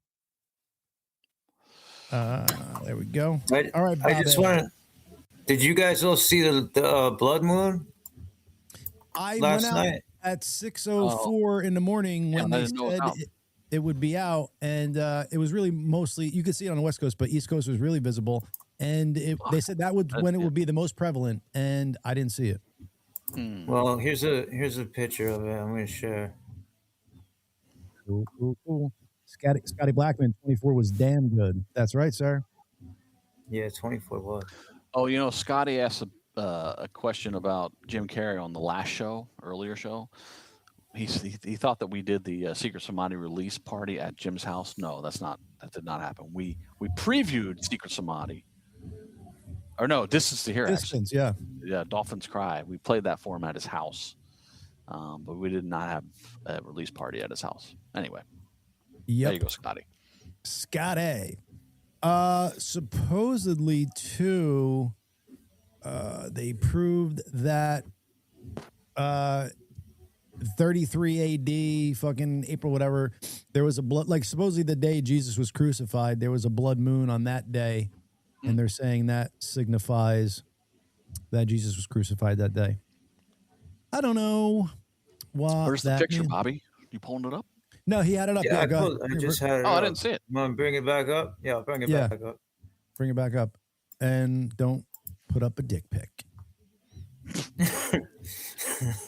There we go. All right, Bob. I just want to. Did you guys all see the blood moon? I went out at 6:04 in the morning when they said it would be out, and it was really mostly you could see it on the West Coast, but East Coast was really visible. And they said that would when it would be the most prevalent, and I didn't see it. Well, here's a picture of it. I'm going to share. Cool. Scotty Blackman, 24 was damn good. That's right, sir. Yeah, 24 was. Oh, Scotty asked a question about Jim Carrey on the last earlier show. He thought that we did the Secret Samadhi release party at Jim's house. No, that did not happen. We previewed Secret Samadhi. Or no, Distance to Here. Distance, actually. Yeah, Dolphins Cry. We played that for him at his house. But we did not have a release party at his house. Anyway. Yep. There you go, Scotty. Scotty. Supposedly, too, they proved that 33 AD, fucking April, whatever, there was a blood, like supposedly the day Jesus was crucified, there was a blood moon on that day. And they're saying that signifies that Jesus was crucified that day. I don't know what. Where's the picture, Bobby? You pulling it up? No, he had it up. Yeah, Yeah, go I ahead. just had it. I didn't see it. Want to bring it back up? Yeah, I'll bring it back up. Bring it back up. And don't put up a dick pic.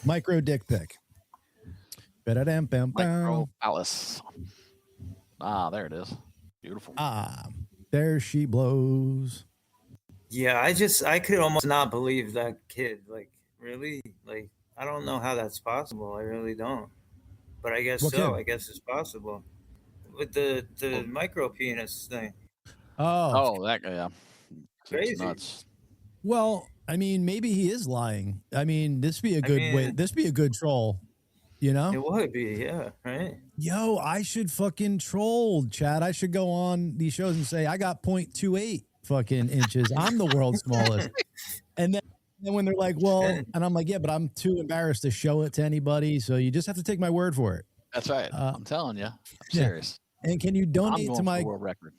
Micro dick pic. Micro Alice. Ah, there it is. Beautiful. Ah, there she blows. Yeah, I could almost not believe that kid. Like, really? Like, I don't know how that's possible. I really don't. But I guess What so. kid? I guess it's possible. With the micro penis thing. Oh, that guy, yeah. Crazy. It's nuts. Well, I mean, maybe he is lying. I mean, this be a good way. This be a good troll. You know? It would be, yeah, right? Yo, I should fucking troll, Chad. I should go on these shows and say, I got 0.28 fucking inches. I'm the world's smallest. And then when they're like, well, and I'm like, yeah, but I'm too embarrassed to show it to anybody. So you just have to take my word for it. That's right. I'm telling you. I'm serious. And can you donate to my world record?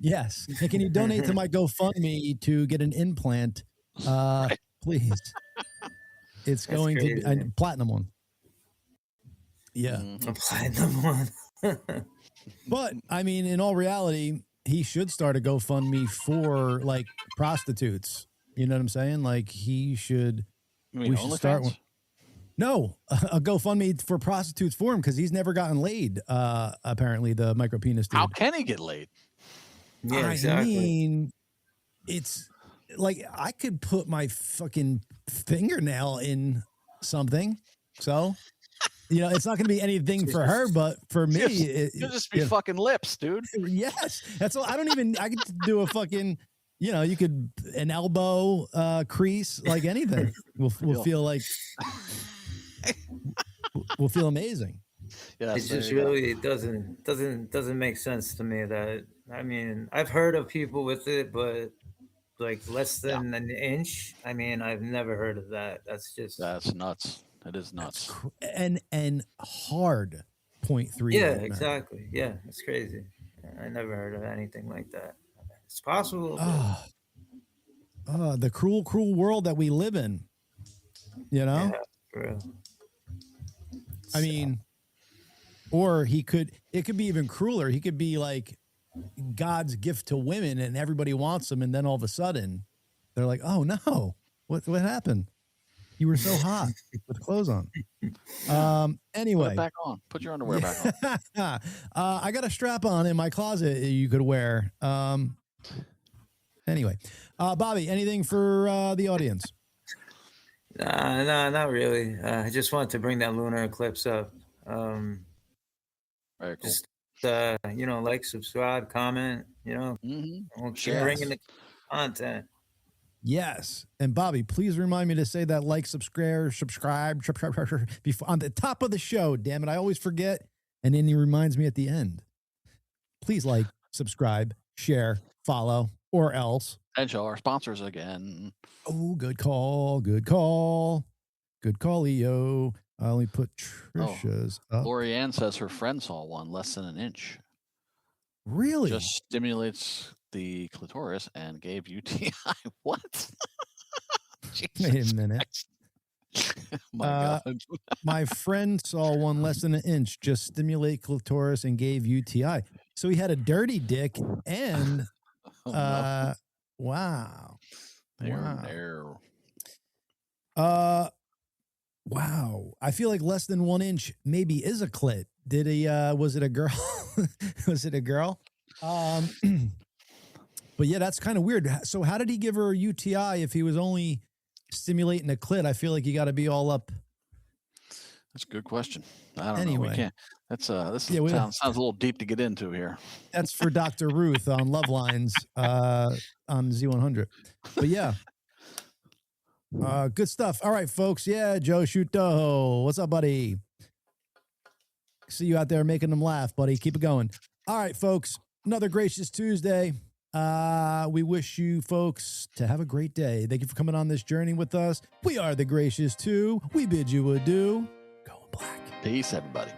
Yes. And can you donate to my GoFundMe to get an implant? Please. It's going to be a platinum one. Yeah. A platinum one. But I mean, in all reality, he should start a GoFundMe for like prostitutes. You know what I'm saying? Like we should start one. No, a GoFundMe for prostitutes for him because he's never gotten laid. Apparently, the micro penis dude. How can he get laid? Yeah, exactly. I mean, it's like I could put my fucking fingernail in something. So, you know, it's not going to be anything for her, but for me, it'll just be fucking lips, dude. Yes, that's all. I could do a fucking. You know, you could an elbow crease, like anything. We'll feel like we'll feel amazing. Yeah, it just really doesn't make sense to me. That I mean, I've heard of people with it, but like less than an inch. I mean, I've never heard of that. That's nuts. It is nuts. And hard 0.3. Yeah, exactly. Yeah, it's crazy. I never heard of anything like that. It's possible. The cruel, cruel world that we live in. You know? Yeah, for real. I mean, or it could be even crueler. He could be like God's gift to women and everybody wants him. And then all of a sudden they're like, oh no, what happened? You were so hot with clothes on. Anyway. Put it back on. Put your underwear back on. I got a strap on in my closet you could wear. Anyway, Bobby, anything for the audience? No, not really. I just wanted to bring that lunar eclipse up. Very cool. Just, like, subscribe, comment, we'll keep bringing the content. Yes. And Bobby, please remind me to say that subscribe before on the top of the show. Damn it. I always forget. And then he reminds me at the end. Please subscribe, share, follow, or else. And show our sponsors again. Oh, good call. Good call. Good call, Leo. I only put Trisha's up. Lori Ann says her friend saw one less than an inch. Really? Just stimulates the clitoris and gave UTI. What? Wait a minute. My God. My friend saw one less than an inch, just stimulate clitoris and gave UTI. So he had a dirty dick and wow. There. Wow. I feel like less than 1 inch maybe is a clit. Did he was it a girl? Was it a girl? But yeah, that's kind of weird. So how did he give her a UTI if he was only stimulating a clit? I feel like you got to be all up. That's a good question. I don't know. We can't. That's this sounds a little deep to get into here. That's for Dr. Ruth on Love Lines on Z100. But yeah. Good stuff. All right, folks. Yeah, Joe Shuto. What's up, buddy? See you out there making them laugh, buddy. Keep it going. All right, folks. Another gracious Tuesday. We wish you folks to have a great day. Thank you for coming on this journey with us. We are the Gracious Two. We bid you adieu. Go Black. Peace, everybody.